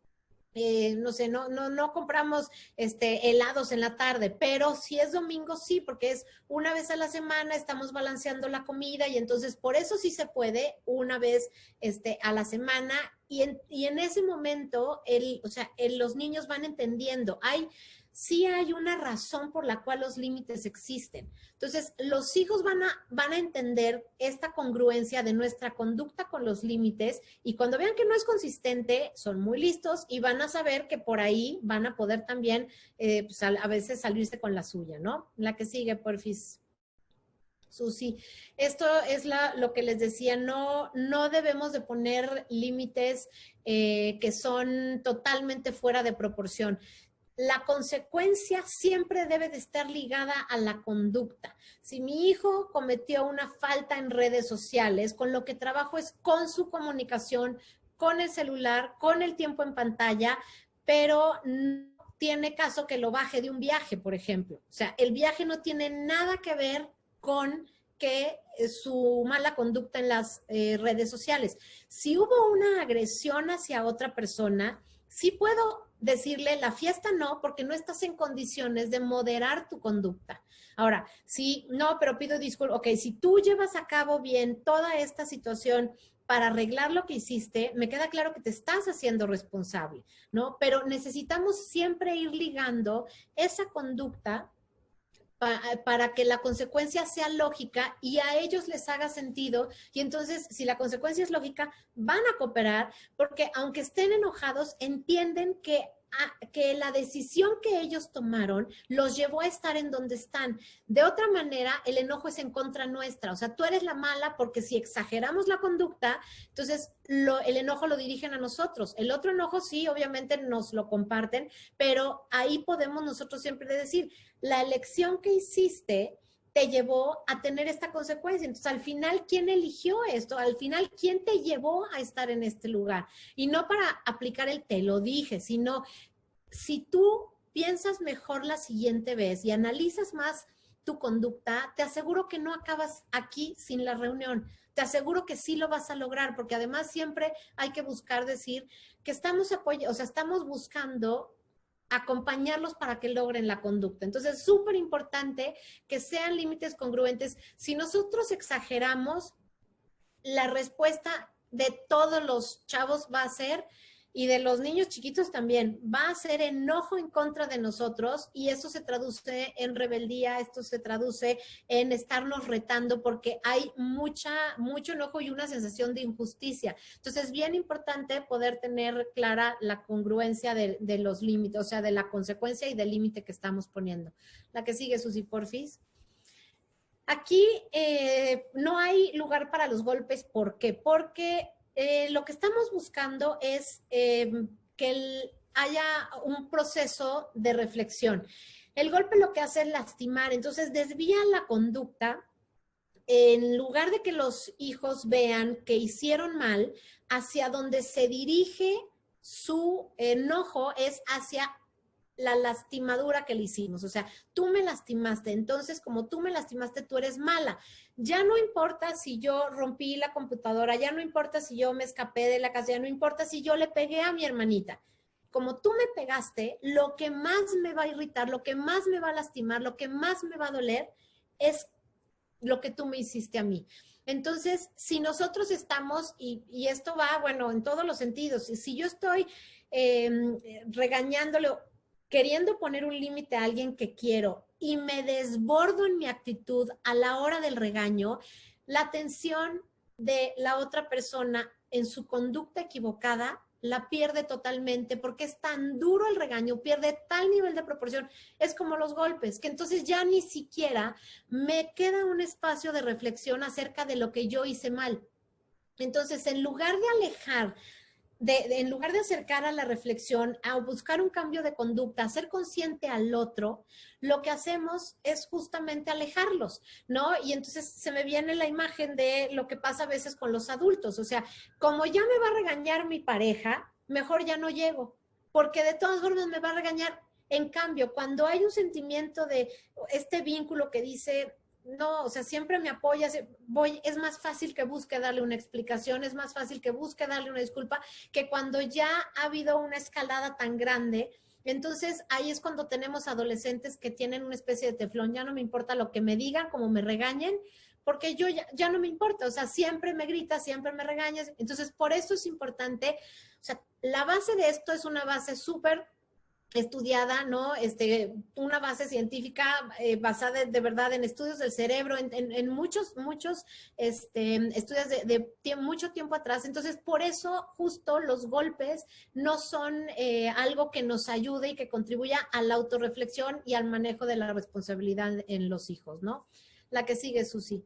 sé, no compramos helados en la tarde, pero si es domingo sí, porque es una vez a la semana, estamos balanceando la comida y entonces por eso sí se puede una vez a la semana y en ese momento, los niños van entendiendo, sí hay una razón por la cual los límites existen. Entonces, los hijos van a entender esta congruencia de nuestra conducta con los límites y cuando vean que no es consistente, son muy listos y van a saber que por ahí van a poder también pues a veces salirse con la suya, ¿no? La que sigue, porfis. Susi, esto es lo que les decía, no debemos de poner límites que son totalmente fuera de proporción. La consecuencia siempre debe de estar ligada a la conducta. Si mi hijo cometió una falta en redes sociales, con lo que trabajo es con su comunicación, con el celular, con el tiempo en pantalla, pero no tiene caso que lo baje de un viaje, por ejemplo. O sea, el viaje no tiene nada que ver con que su mala conducta en las redes sociales. Si hubo una agresión hacia otra persona, sí puedo decirle la fiesta no, porque no estás en condiciones de moderar tu conducta. Ahora, sí, no, pero pido disculpas. Ok, si tú llevas a cabo bien toda esta situación para arreglar lo que hiciste, me queda claro que te estás haciendo responsable, ¿no? Pero necesitamos siempre ir ligando esa conducta para que la consecuencia sea lógica y a ellos les haga sentido. Y entonces, si la consecuencia es lógica, van a cooperar porque aunque estén enojados, entienden que la decisión que ellos tomaron los llevó a estar en donde están. De otra manera, el enojo es en contra nuestra. O sea, tú eres la mala porque si exageramos la conducta, entonces el enojo lo dirigen a nosotros. El otro enojo sí, obviamente nos lo comparten, pero ahí podemos nosotros siempre decir, la elección que hiciste te llevó a tener esta consecuencia. Entonces, al final, ¿quién eligió esto? Al final, ¿quién te llevó a estar en este lugar? Y no para aplicar el te lo dije, sino si tú piensas mejor la siguiente vez y analizas más tu conducta, te aseguro que no acabas aquí sin la reunión. te aseguro que sí lo vas a lograr, porque además siempre hay que buscar decir que estamos estamos buscando acompañarlos para que logren la conducta. Entonces, es súper importante que sean límites congruentes. Si nosotros exageramos, la respuesta de todos los chavos va a ser, y de los niños chiquitos también, va a ser enojo en contra de nosotros, y eso se traduce en rebeldía, esto se traduce en estarnos retando porque hay mucho enojo y una sensación de injusticia. Entonces es bien importante poder tener clara la congruencia de los límites, o sea, de la consecuencia y del límite que estamos poniendo. La que sigue, Susi, porfis. Aquí no hay lugar para los golpes. ¿Por qué? Porque lo que estamos buscando es que haya un proceso de reflexión. El golpe lo que hace es lastimar, entonces desvía la conducta. En lugar de que los hijos vean que hicieron mal, hacia donde se dirige su enojo es hacia la lastimadura que le hicimos. O sea, tú me lastimaste, entonces como tú me lastimaste, tú eres mala. Ya no importa si yo rompí la computadora, ya no importa si yo me escapé de la casa, ya no importa si yo le pegué a mi hermanita. Como tú me pegaste, lo que más me va a irritar, lo que más me va a lastimar, lo que más me va a doler es lo que tú me hiciste a mí. Entonces, si nosotros estamos, y esto va, bueno, en todos los sentidos, si yo estoy regañándole, queriendo poner un límite a alguien que quiero y me desbordo en mi actitud a la hora del regaño, la atención de la otra persona en su conducta equivocada la pierde totalmente porque es tan duro el regaño, pierde tal nivel de proporción, es como los golpes, que entonces ya ni siquiera me queda un espacio de reflexión acerca de lo que yo hice mal. Entonces, en lugar de alejar, en lugar de acercar a la reflexión, a buscar un cambio de conducta, a ser consciente al otro, lo que hacemos es justamente alejarlos, ¿no? Y entonces se me viene la imagen de lo que pasa a veces con los adultos, o sea, como ya me va a regañar mi pareja, mejor ya no llego, porque de todas formas me va a regañar. En cambio, cuando hay un sentimiento de este vínculo que dice, no, o sea, siempre me apoyas, es más fácil que busque darle una explicación, es más fácil que busque darle una disculpa, que cuando ya ha habido una escalada tan grande. Entonces, ahí es cuando tenemos adolescentes que tienen una especie de teflón, ya no me importa lo que me digan, como me regañen, porque yo ya no me importa, o sea, siempre me gritas, siempre me regañas. Entonces, por eso es importante, o sea, la base de esto es una base súper estudiada, ¿no? Una base científica basada de verdad en estudios del cerebro, en muchos estudios de mucho tiempo atrás. Entonces, por eso justo los golpes no son algo que nos ayude y que contribuya a la autorreflexión y al manejo de la responsabilidad en los hijos, ¿no? La que sigue, Susi.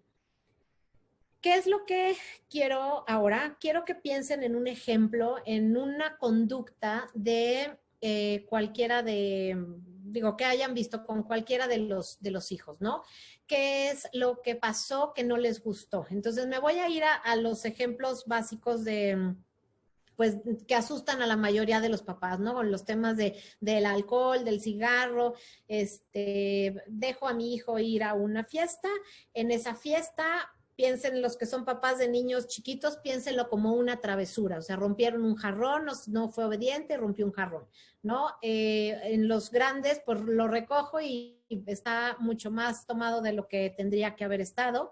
¿Qué es lo que quiero ahora? Quiero que piensen en un ejemplo, en una conducta de cualquiera digo, que hayan visto con cualquiera de los hijos, ¿no? ¿Qué es lo que pasó que no les gustó? Entonces me voy a ir a los ejemplos básicos pues, que asustan a la mayoría de los papás, ¿no? Con los temas del alcohol, del cigarro, dejo a mi hijo ir a una fiesta, en esa fiesta piensen los que son papás de niños chiquitos, piénsenlo como una travesura, o sea, rompieron un jarrón, no fue obediente, rompió un jarrón, ¿no? En los grandes, pues lo recojo y está mucho más tomado de lo que tendría que haber estado.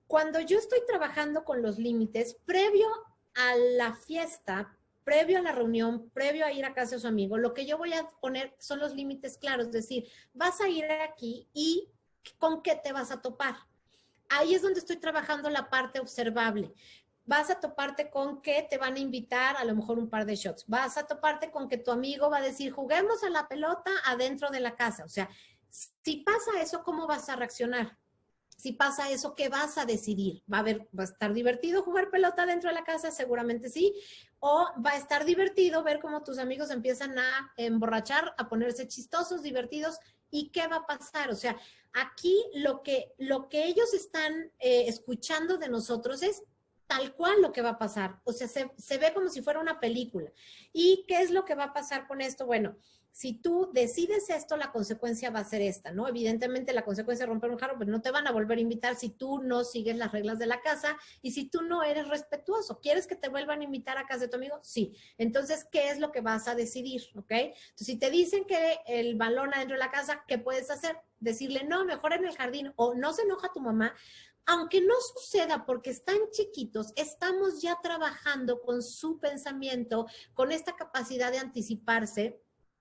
Cuando yo estoy trabajando con los límites, previo a la fiesta, previo a la reunión, previo a ir a casa de su amigo, lo que yo voy a poner son los límites claros, es decir, vas a ir aquí y ¿con qué te vas a topar? Ahí es donde estoy trabajando la parte observable. Vas a toparte con que te van a invitar a lo mejor un par de shots. Vas a toparte con que tu amigo va a decir, juguemos a la pelota adentro de la casa. O sea, si pasa eso, ¿cómo vas a reaccionar? Si pasa eso, ¿qué vas a decidir? ¿Va a estar divertido jugar pelota dentro de la casa? Seguramente sí. O va a estar divertido ver cómo tus amigos empiezan a emborrachar, a ponerse chistosos, divertidos. ¿Y qué va a pasar? O sea, aquí lo que ellos están escuchando de nosotros es tal cual lo que va a pasar. O sea, se ve como si fuera una película. ¿Y qué es lo que va a pasar con esto? Bueno, si tú decides esto, la consecuencia va a ser esta, ¿no? Evidentemente la consecuencia de romper un jarro, pero no te van a volver a invitar si tú no sigues las reglas de la casa y si tú no eres respetuoso. ¿Quieres que te vuelvan a invitar a casa de tu amigo? Sí. Entonces, ¿qué es lo que vas a decidir? ¿Ok? Entonces, si te dicen que el balón adentro de la casa, ¿qué puedes hacer? Decirle, no, mejor en el jardín, o no se enoja tu mamá. Aunque no suceda porque están chiquitos, estamos ya trabajando con su pensamiento, con esta capacidad de anticiparse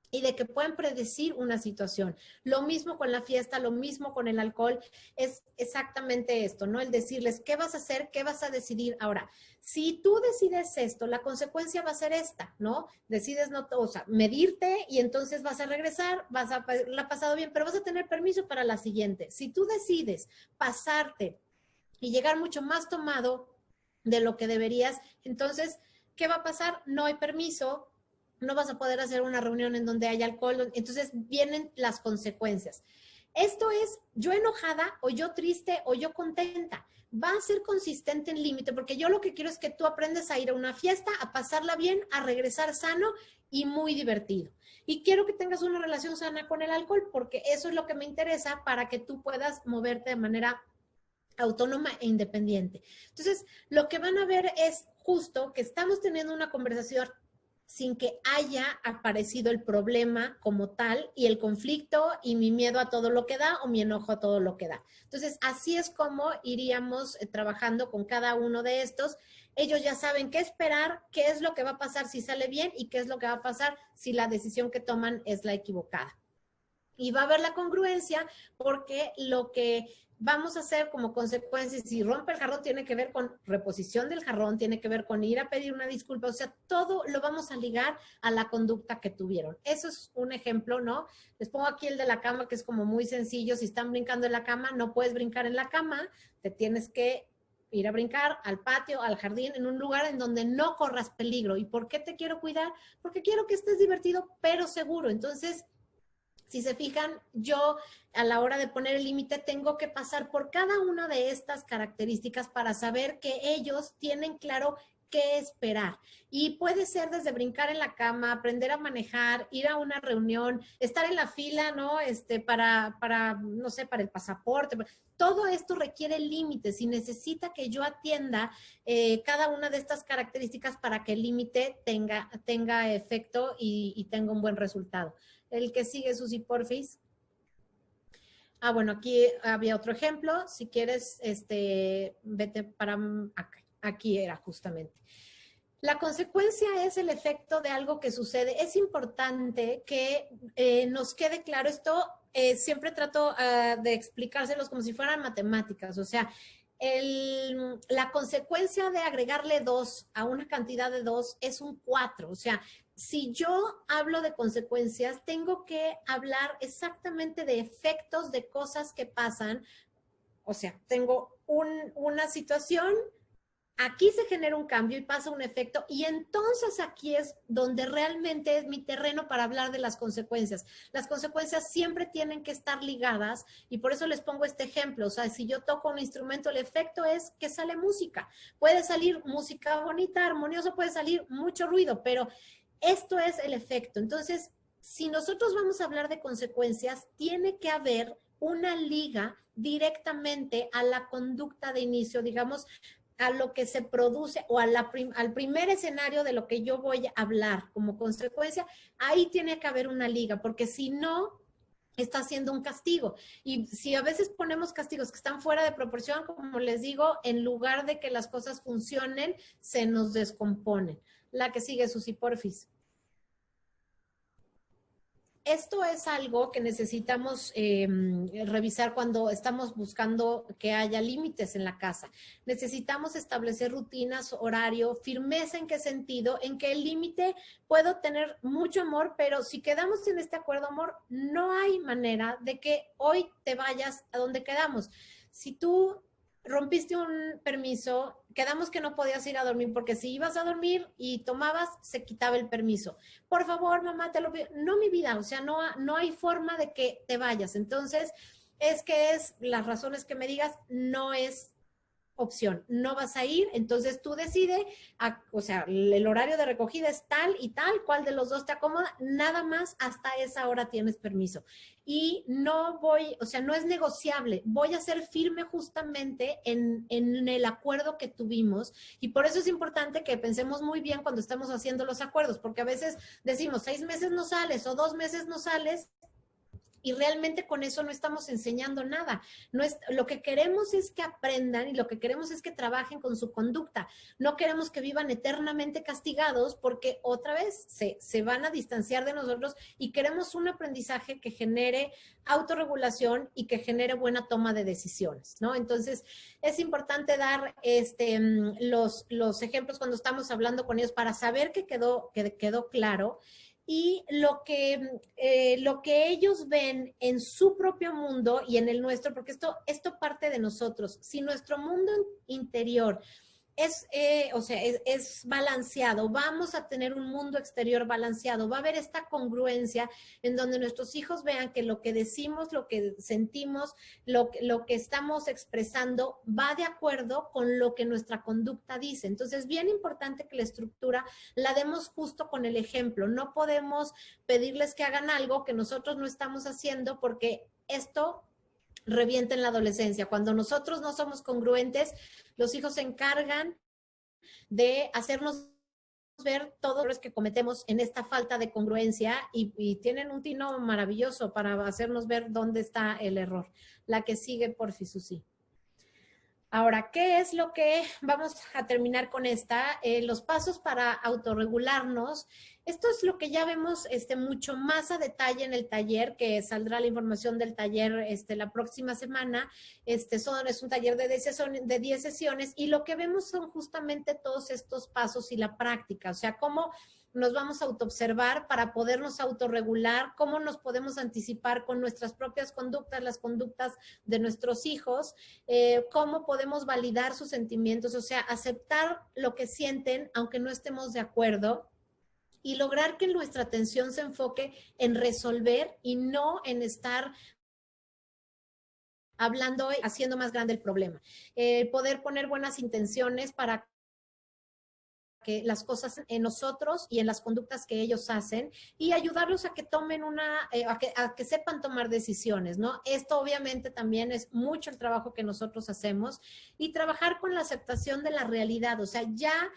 y de que pueden predecir una situación. Lo mismo con la fiesta, lo mismo con el alcohol, es exactamente esto, ¿no? El decirles, ¿qué vas a hacer? ¿Qué vas a decidir? Ahora, si tú decides esto, la consecuencia va a ser esta, ¿no? Decides no, o sea, medirte y entonces vas a regresar, vas a la pasado bien, pero vas a tener permiso para la siguiente. Si tú decides pasarte y llegar mucho más tomado de lo que deberías, entonces, ¿qué va a pasar? No hay permiso, no vas a poder hacer una reunión en donde haya alcohol, entonces vienen las consecuencias. Esto es yo enojada o yo triste o yo contenta. Va a ser consistente en límite, porque yo lo que quiero es que tú aprendas a ir a una fiesta, a pasarla bien, a regresar sano y muy divertido. Y quiero que tengas una relación sana con el alcohol, porque eso es lo que me interesa para que tú puedas moverte de manera autónoma e independiente. Entonces, lo que van a ver es justo que estamos teniendo una conversación sin que haya aparecido el problema como tal y el conflicto y mi miedo a todo lo que da o mi enojo a todo lo que da. Entonces, así es como iríamos trabajando con cada uno de estos. Ellos ya saben qué esperar, qué es lo que va a pasar si sale bien y qué es lo que va a pasar si la decisión que toman es la equivocada. Y va a haber la congruencia porque lo que vamos a hacer como consecuencia, si rompe el jarrón, tiene que ver con reposición del jarrón, tiene que ver con ir a pedir una disculpa, o sea, todo lo vamos a ligar a la conducta que tuvieron. Eso es un ejemplo, ¿no? Les pongo aquí el de la cama, que es como muy sencillo. Si están brincando en la cama, no puedes brincar en la cama, te tienes que ir a brincar al patio, al jardín, en un lugar en donde no corras peligro. ¿Y por qué te quiero cuidar? Porque quiero que estés divertido, pero seguro. Entonces, si se fijan, yo a la hora de poner el límite tengo que pasar por cada una de estas características para saber que ellos tienen claro qué esperar. Y puede ser desde brincar en la cama, aprender a manejar, ir a una reunión, estar en la fila, ¿no? No sé, para el pasaporte. Todo esto requiere límites y necesita que yo atienda cada una de estas características para que el límite tenga efecto y tenga un buen resultado. El que sigue, Susi, porfis. Bueno, aquí había otro ejemplo. Si quieres, vete para acá. Aquí era justamente. La consecuencia es el efecto de algo que sucede. Es importante que nos quede claro esto. Siempre trato de explicárselos como si fueran matemáticas. O sea, la consecuencia de agregarle 2 a una cantidad de 2 es un 4. O sea, si yo hablo de consecuencias, tengo que hablar exactamente de efectos de cosas que pasan. O sea, tengo una situación, aquí se genera un cambio y pasa un efecto, y entonces aquí es donde realmente es mi terreno para hablar de las consecuencias. Las consecuencias siempre tienen que estar ligadas, y por eso les pongo este ejemplo. O sea, si yo toco un instrumento, el efecto es que sale música. Puede salir música bonita, armoniosa, puede salir mucho ruido, pero esto es el efecto. Entonces, si nosotros vamos a hablar de consecuencias, tiene que haber una liga directamente a la conducta de inicio, digamos, a lo que se produce o al primer escenario de lo que yo voy a hablar como consecuencia. Ahí tiene que haber una liga, porque si no, está haciendo un castigo. Y si a veces ponemos castigos que están fuera de proporción, como les digo, en lugar de que las cosas funcionen, se nos descomponen. La que sigue, Susi, porfis. Esto es algo que necesitamos revisar cuando estamos buscando que haya límites en la casa. Necesitamos establecer rutinas, horario, firmeza. ¿En qué sentido? En que el límite, puedo tener mucho amor, pero si quedamos en este acuerdo, amor, no hay manera de que hoy te vayas a donde quedamos. Si tú rompiste un permiso, quedamos que no podías ir a dormir, porque si ibas a dormir y tomabas, se quitaba el permiso. Por favor, mamá, te lo pido. No, mi vida, o sea, no hay forma de que te vayas. Entonces, es las razones que me digas, no es opción, no vas a ir, entonces tú decides, o sea, el horario de recogida es tal y tal, cuál de los dos te acomoda, nada más hasta esa hora tienes permiso. Y no voy, o sea, no es negociable, voy a ser firme justamente en el acuerdo que tuvimos, y por eso es importante que pensemos muy bien cuando estamos haciendo los acuerdos, porque a veces decimos 6 meses no sales o 2 meses no sales, y realmente con eso no estamos enseñando nada. No es, lo que queremos es que aprendan y lo que queremos es que trabajen con su conducta. No queremos que vivan eternamente castigados porque otra vez se van a distanciar de nosotros, y queremos un aprendizaje que genere autorregulación y que genere buena toma de decisiones, ¿no? Entonces, es importante dar los ejemplos cuando estamos hablando con ellos para saber que quedó claro, y lo que ellos ven en su propio mundo y en el nuestro, porque esto parte de nosotros. Si nuestro mundo interior es balanceado, vamos a tener un mundo exterior balanceado, va a haber esta congruencia en donde nuestros hijos vean que lo que decimos, lo que sentimos, lo que estamos expresando va de acuerdo con lo que nuestra conducta dice. Entonces, bien importante que la estructura la demos justo con el ejemplo. No podemos pedirles que hagan algo que nosotros no estamos haciendo, porque esto revienta en la adolescencia. Cuando nosotros no somos congruentes, los hijos se encargan de hacernos ver todos los que cometemos en esta falta de congruencia, y tienen un tino maravilloso para hacernos ver dónde está el error. La que sigue, porfi, Susi. Ahora, ¿qué es lo que vamos a terminar con esta? Los pasos para autorregularnos. Esto es lo que ya vemos mucho más a detalle en el taller, que saldrá la información del taller la próxima semana. Es un taller de 10 sesiones, y lo que vemos son justamente todos estos pasos y la práctica, o sea, cómo nos vamos a autoobservar para podernos autorregular, cómo nos podemos anticipar con nuestras propias conductas, las conductas de nuestros hijos, cómo podemos validar sus sentimientos, o sea, aceptar lo que sienten aunque no estemos de acuerdo, y lograr que nuestra atención se enfoque en resolver y no en estar hablando y haciendo más grande el problema. Poder poner buenas intenciones para que las cosas en nosotros y en las conductas que ellos hacen, y ayudarlos a que tomen a que sepan tomar decisiones, ¿no? Esto obviamente también es mucho el trabajo que nosotros hacemos, y trabajar con la aceptación de la realidad, o sea, ya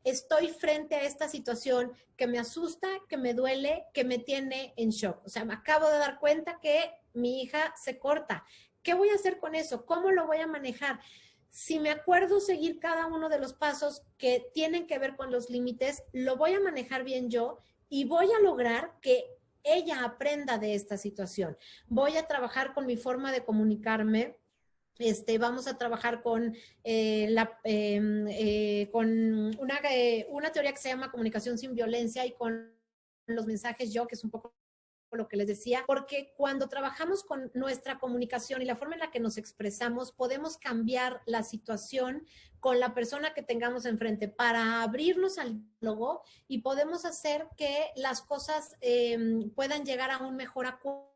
estoy frente a esta situación que me asusta, que me duele, que me tiene en shock. O sea, me acabo de dar cuenta que mi hija se corta. ¿Qué voy a hacer con eso? ¿Cómo lo voy a manejar? Si me acuerdo seguir cada uno de los pasos que tienen que ver con los límites, lo voy a manejar bien yo, y voy a lograr que ella aprenda de esta situación. Voy a trabajar con mi forma de comunicarme. Vamos a trabajar con, con una teoría que se llama comunicación sin violencia, y con los mensajes yo, que es un poco lo que les decía, porque cuando trabajamos con nuestra comunicación y la forma en la que nos expresamos, podemos cambiar la situación con la persona que tengamos enfrente para abrirnos al diálogo, y podemos hacer que las cosas puedan llegar a un mejor acuerdo.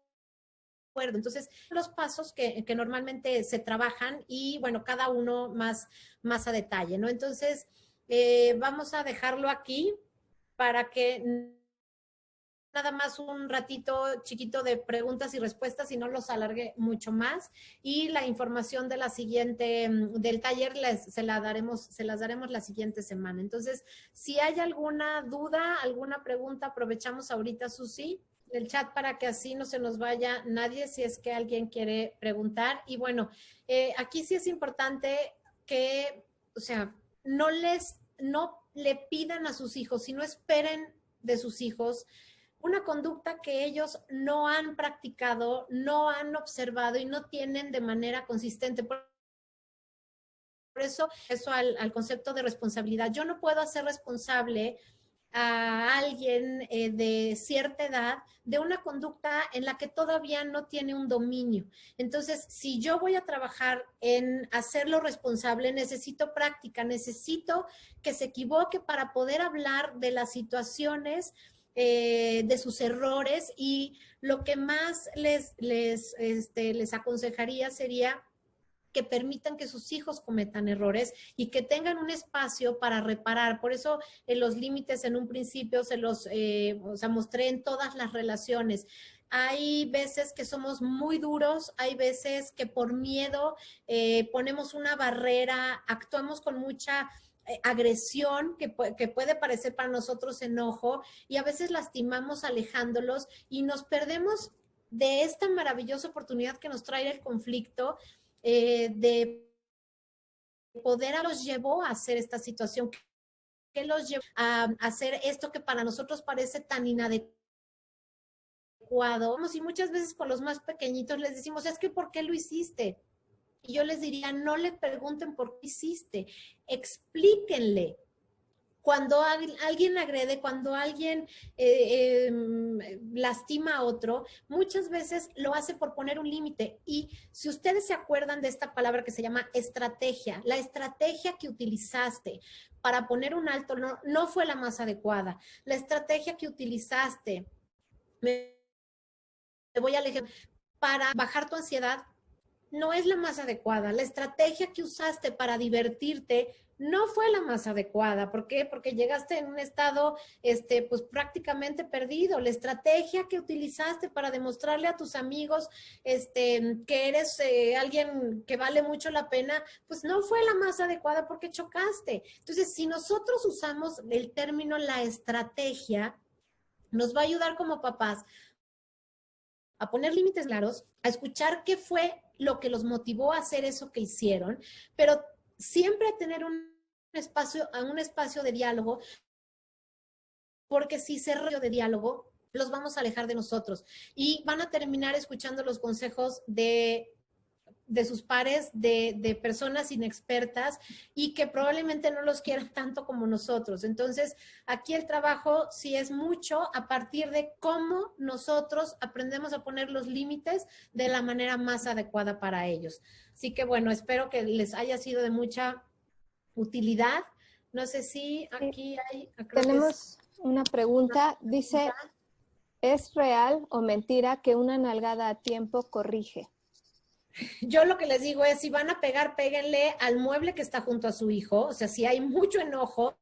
Entonces, los pasos que normalmente se trabajan, y bueno, cada uno más a detalle, ¿no? Entonces, vamos a dejarlo aquí para que nada más un ratito chiquito de preguntas y respuestas, y no los alargue mucho más. Y la información de la siguiente, del taller, se las daremos la siguiente semana. Entonces, si hay alguna duda, alguna pregunta, aprovechamos ahorita, Susi, el chat, para que así no se nos vaya nadie, si es que alguien quiere preguntar. Y bueno, aquí sí es importante que, o sea, no le pidan a sus hijos, sino esperen de sus hijos una conducta que ellos no han practicado, no han observado y no tienen de manera consistente. Por eso al concepto de responsabilidad. Yo no puedo hacer responsable a alguien de cierta edad de una conducta en la que todavía no tiene un dominio. Entonces, si yo voy a trabajar en hacerlo responsable, necesito práctica, necesito que se equivoque para poder hablar de las situaciones, de sus errores, y lo que más les aconsejaría sería que permitan que sus hijos cometan errores y que tengan un espacio para reparar. Por eso los límites en un principio se los mostré en todas las relaciones. Hay veces que somos muy duros, hay veces que por miedo ponemos una barrera, actuamos con mucha agresión que puede parecer para nosotros enojo y a veces lastimamos alejándolos y nos perdemos de esta maravillosa oportunidad que nos trae el conflicto, de poder los llevó a hacer esta situación, que los llevó a hacer esto que para nosotros parece tan inadecuado. Y muchas veces con los más pequeñitos les decimos, es que ¿por qué lo hiciste? Y yo les diría, no le pregunten por qué hiciste, explíquenle. Cuando alguien agrede, cuando alguien lastima a otro, muchas veces lo hace por poner un límite. Y si ustedes se acuerdan de esta palabra que se llama estrategia, la estrategia que utilizaste para poner un alto no fue la más adecuada. La estrategia que utilizaste, me voy al ejemplo, para bajar tu ansiedad, no es la más adecuada. La estrategia que usaste para divertirte no fue la más adecuada. ¿Por qué? Porque llegaste en un estado, pues prácticamente perdido. La estrategia que utilizaste para demostrarle a tus amigos, que eres alguien que vale mucho la pena, pues no fue la más adecuada porque chocaste. Entonces, si nosotros usamos el término la estrategia, nos va a ayudar como papás a poner límites claros, a escuchar qué fue lo que los motivó a hacer eso que hicieron, pero siempre a tener un espacio de diálogo, porque si se rollo de diálogo, los vamos a alejar de nosotros y van a terminar escuchando los consejos de sus pares, de personas inexpertas y que probablemente no los quieran tanto como nosotros. Entonces, aquí el trabajo sí es mucho a partir de cómo nosotros aprendemos a poner los límites de la manera más adecuada para ellos. Así que bueno, espero que les haya sido de mucha utilidad. No sé si aquí hay... Tenemos una pregunta, dice, ¿es real o mentira que una nalgada a tiempo corrige? Yo lo que les digo es, si van a pegar, péguenle al mueble que está junto a su hijo. O sea, si hay mucho enojo,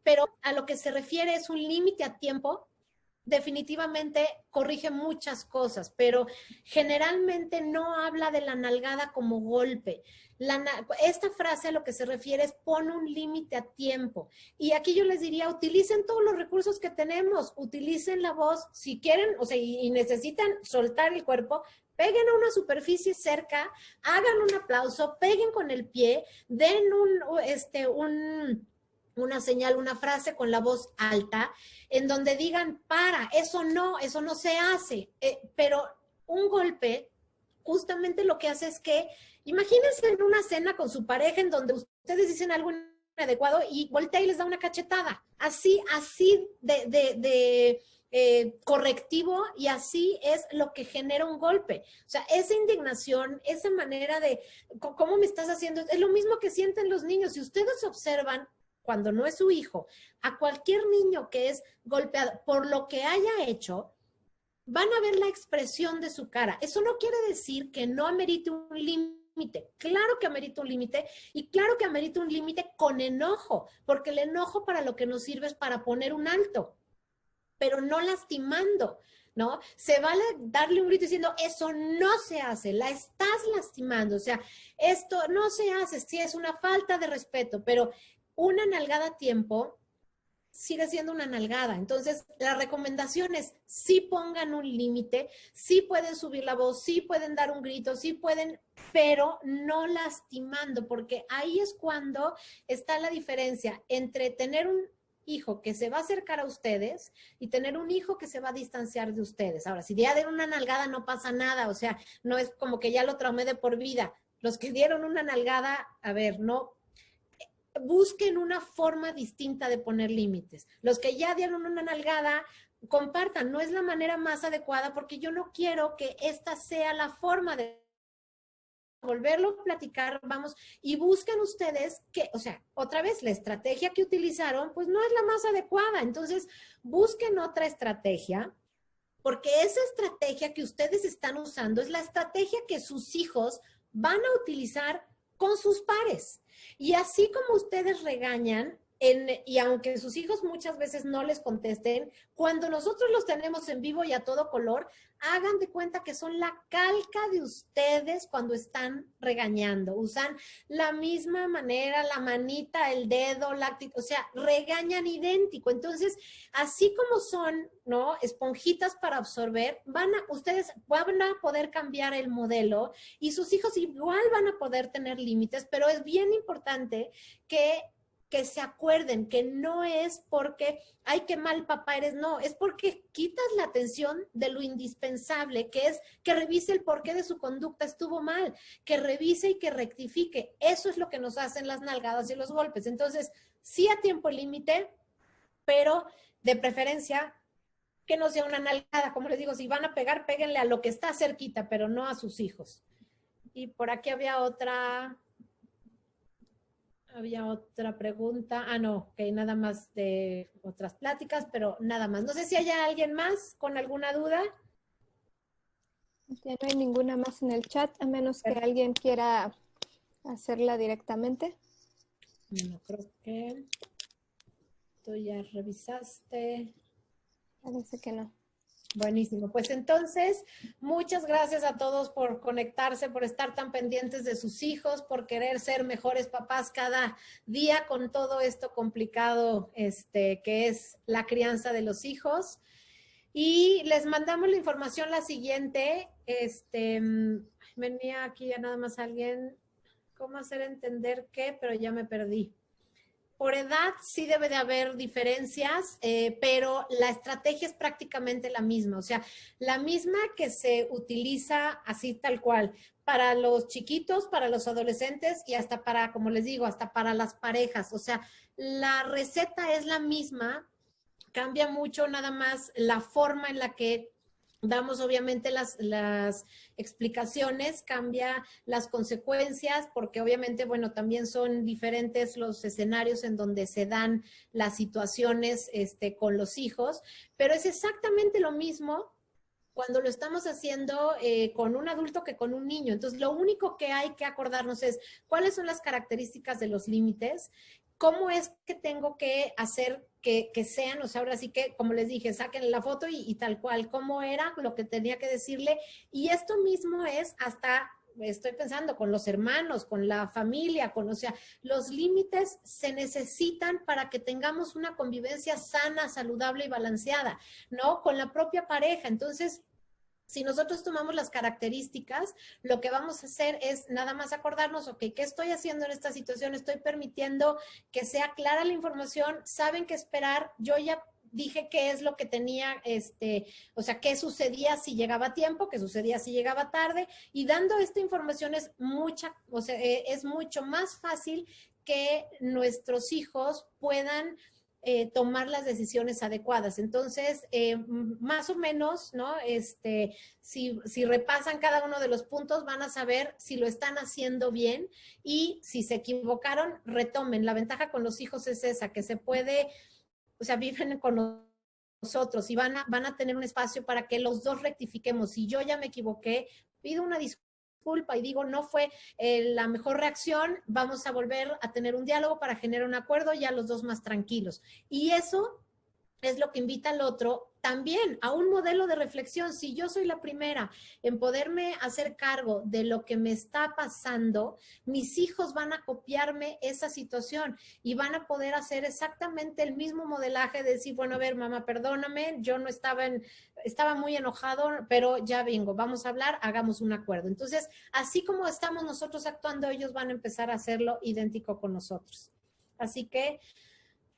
pero a lo que se refiere es un límite a tiempo, definitivamente corrige muchas cosas, pero generalmente no habla de la nalgada como golpe. Esta frase a lo que se refiere es pon un límite a tiempo. Y aquí yo les diría, utilicen todos los recursos que tenemos, utilicen la voz, si quieren, o sea, y necesitan soltar el cuerpo, peguen a una superficie cerca, hagan un aplauso, peguen con el pie, den una señal, una frase con la voz alta, en donde digan, eso no se hace. Pero un golpe, justamente lo que hace es que, imagínense en una cena con su pareja en donde ustedes dicen algo inadecuado y voltea y les da una cachetada. Así de correctivo, y así es lo que genera un golpe. O sea, esa indignación, esa manera de, ¿cómo me estás haciendo? Es lo mismo que sienten los niños. Si ustedes observan, cuando no es su hijo, a cualquier niño que es golpeado por lo que haya hecho, van a ver la expresión de su cara. Eso no quiere decir que no amerite un límite. Claro que amerita un límite y claro que amerita un límite con enojo, porque el enojo para lo que nos sirve es para poner un alto, pero no lastimando, ¿no? Se vale darle un grito diciendo, eso no se hace, la estás lastimando, o sea, esto no se hace, sí es una falta de respeto, pero una nalgada a tiempo sigue siendo una nalgada. Entonces, la recomendación es sí pongan un límite, sí pueden subir la voz, sí pueden dar un grito, sí pueden, pero no lastimando, porque ahí es cuando está la diferencia entre tener un hijo que se va a acercar a ustedes y tener un hijo que se va a distanciar de ustedes. Ahora, si ya dieron una nalgada no pasa nada, o sea, no es como que ya lo traumé de por vida. Los que dieron una nalgada, a ver, no, busquen una forma distinta de poner límites. Los que ya dieron una nalgada, compartan, no es la manera más adecuada porque yo no quiero que esta sea la forma de volverlo a platicar, vamos, y busquen ustedes que, o sea, otra vez, la estrategia que utilizaron, pues no es la más adecuada. Entonces, busquen otra estrategia, porque esa estrategia que ustedes están usando es la estrategia que sus hijos van a utilizar con sus pares. Y así como ustedes regañan, y aunque sus hijos muchas veces no les contesten, cuando nosotros los tenemos en vivo y a todo color, hagan de cuenta que son la calca de ustedes cuando están regañando. Usan la misma manera, la manita, el dedo, o sea, regañan idéntico. Entonces, así como son, ¿no? Esponjitas para absorber, ustedes van a poder cambiar el modelo y sus hijos igual van a poder tener límites, pero es bien importante que se acuerden que no es porque, ay, qué mal papá eres, no, es porque quitas la atención de lo indispensable, que es que revise el porqué de su conducta estuvo mal, que revise y que rectifique. Eso es lo que nos hacen las nalgadas y los golpes. Entonces, sí a tiempo límite, pero de preferencia que no sea una nalgada. Como les digo, si van a pegar, péguenle a lo que está cerquita, pero no a sus hijos. Y por aquí había otra pregunta. Ah, no, que nada más de otras pláticas, pero nada más. No sé si hay alguien más con alguna duda. Ya no hay ninguna más en el chat, a menos que alguien quiera hacerla directamente. No, creo que tú ya revisaste. Parece que no. Buenísimo. Pues entonces, muchas gracias a todos por conectarse, por estar tan pendientes de sus hijos, por querer ser mejores papás cada día con todo esto complicado que es la crianza de los hijos. Y les mandamos la información la siguiente. Venía aquí ya nada más alguien, ¿cómo hacer entender qué? Pero ya me perdí. Por edad sí debe de haber diferencias, pero la estrategia es prácticamente la misma, o sea, la misma que se utiliza así tal cual para los chiquitos, para los adolescentes y hasta para, como les digo, hasta para las parejas. O sea, la receta es la misma, cambia mucho nada más la forma en la que damos obviamente las explicaciones, cambia las consecuencias, porque obviamente, bueno, también son diferentes los escenarios en donde se dan las situaciones con los hijos, pero es exactamente lo mismo cuando lo estamos haciendo con un adulto que con un niño. Entonces, lo único que hay que acordarnos es cuáles son las características de los límites, cómo es que tengo que hacer que sean, o sea, ahora sí que, como les dije, saquen la foto y tal cual, cómo era lo que tenía que decirle. Y esto mismo es hasta, estoy pensando, con los hermanos, con la familia, o sea, los límites se necesitan para que tengamos una convivencia sana, saludable y balanceada, ¿no? Con la propia pareja. Entonces, si nosotros tomamos las características, lo que vamos a hacer es nada más acordarnos, ok, ¿qué estoy haciendo en esta situación? Estoy permitiendo que sea clara la información, saben qué esperar, yo ya dije qué es lo que tenía, o sea, qué sucedía si llegaba a tiempo, qué sucedía si llegaba tarde, y dando esta información es es mucho más fácil que nuestros hijos puedan tomar las decisiones adecuadas. Entonces, más o menos, ¿no? Si repasan cada uno de los puntos, van a saber si lo están haciendo bien y si se equivocaron, retomen. La ventaja con los hijos es esa, que se puede, o sea, viven con nosotros y van a tener un espacio para que los dos rectifiquemos. Si yo ya me equivoqué, pido una disculpa y digo, no fue la mejor reacción, vamos a volver a tener un diálogo para generar un acuerdo, ya los dos más tranquilos. Y eso es lo que invita al otro también a un modelo de reflexión. Si yo soy la primera en poderme hacer cargo de lo que me está pasando, mis hijos van a copiarme esa situación y van a poder hacer exactamente el mismo modelaje de decir, bueno, a ver, mamá, perdóname, yo no estaba muy enojado, pero ya vengo, vamos a hablar, hagamos un acuerdo. Entonces, así como estamos nosotros actuando, ellos van a empezar a hacerlo idéntico con nosotros. Así que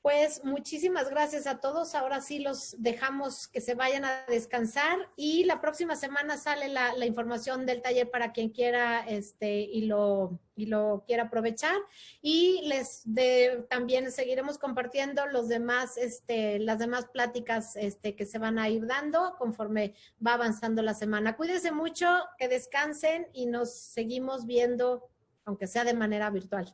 pues muchísimas gracias a todos. Ahora sí los dejamos que se vayan a descansar y la próxima semana sale la información del taller para quien quiera y lo quiera aprovechar. Y también seguiremos compartiendo las demás pláticas que se van a ir dando conforme va avanzando la semana. Cuídense mucho, que descansen y nos seguimos viendo, aunque sea de manera virtual.